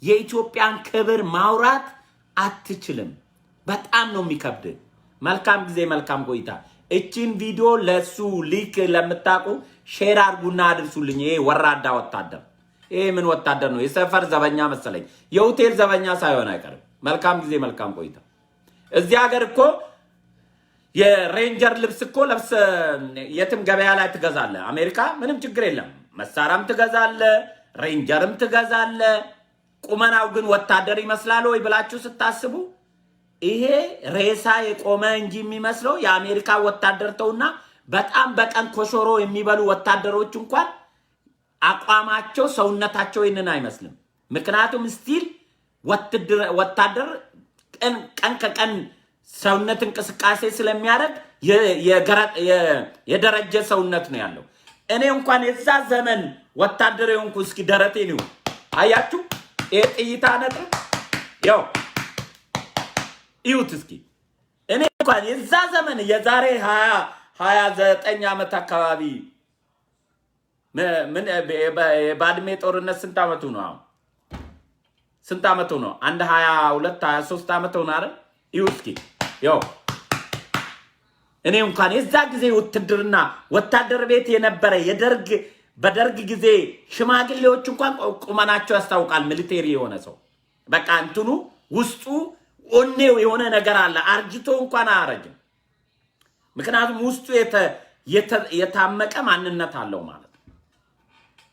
የኢትዮጵያን ክብር ማውራት አትችልም። በጣም ነው የሚከብድ። መልካም ጊዜ መልካም ቆይታ። እቺን ቪዲዮ ለሱ ሊክ ለምታቁ ሼር አድርጉና አድርሱልኝ። ይሄ ወራዳ ወታደር ይሄ ምን ወታደር ነው? የሰፈር ዘበኛ መሰለኝ። የሆቴል ዘበኛ ሳይሆን አይቀርም። መልካም ጊዜ መልካም ቆይታ። እዚህ ሀገር እኮ የሬንጀር ልብስ እኮ ለብስ የትም ገበያ ላይ ትገዛለህ። አሜሪካ ምንም ችግር የለም። መሳሪያም ትገዛለህ፣ ሬንጀርም ትገዛለህ። ቁመናው ግን ወታደር ይመስላል ወይ ብላችሁ ስታስቡ ይሄ ሬሳ የቆመ እንጂ የሚመስለው የአሜሪካ ወታደር ተውና በጣም በቀን ኮሾሮ የሚበሉ ወታደሮች እንኳን አቋማቸው ሰውነታቸው ይንን አይመስልም። ምክንያቱም ስቲል ወታደር ቀን ከቀን ሰውነት እንቅስቃሴ ስለሚያደርግ የደረጀ ሰውነት ነው ያለው። እኔ እንኳን የዛ ዘመን ወታደር የሆንኩ እስኪ ደረቴ ነው አያችሁ። ጥይታ ነጥብ ያው ይሁት እስኪ እኔ እንኳን የዛ ዘመን የዛሬ 29 ዓመት አካባቢ ምን ባድሜ ጦርነት ስንት ዓመቱ ነው? አሁን ስንት ዓመቱ ነው? አንድ 22 23 ዓመት ሆነ አይደል? ይሁት እስኪ ያው እኔ እንኳን የዛ ጊዜ ውትድርና ወታደር ቤት የነበረ በደርግ ጊዜ ሽማግሌዎች እንኳን ቁመናቸው ያስታውቃል። ሚሊቴሪ የሆነ ሰው በቃ እንትኑ ውስጡ ኦኔው የሆነ ነገር አለ። አርጅቶ እንኳን አያረጅም። ምክንያቱም ውስጡ የታመቀ ማንነት አለው ማለት ነው።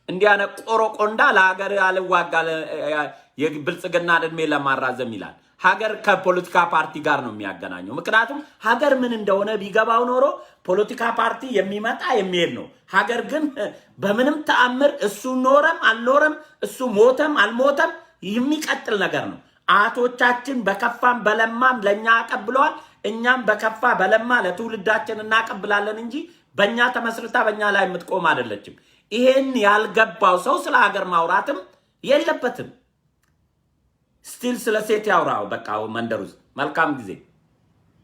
እንዲያነ ቆሮቆንዳ ለሀገር አልዋጋ የብልጽግና እድሜ ለማራዘም ይላል። ሀገር ከፖለቲካ ፓርቲ ጋር ነው የሚያገናኘው። ምክንያቱም ሀገር ምን እንደሆነ ቢገባው ኖሮ ፖለቲካ ፓርቲ የሚመጣ የሚሄድ ነው። ሀገር ግን በምንም ተአምር እሱ ኖረም አልኖረም እሱ ሞተም አልሞተም የሚቀጥል ነገር ነው። አቶቻችን በከፋም በለማም ለኛ አቀብለዋል። እኛም በከፋ በለማ ለትውልዳችን እናቀብላለን እንጂ በእኛ ተመስርታ በእኛ ላይ የምትቆም አይደለችም። ይሄን ያልገባው ሰው ስለ ሀገር ማውራትም የለበትም። ስቲል ስለ ሴት ያውራው በቃ መንደር ውስጥ መልካም ጊዜ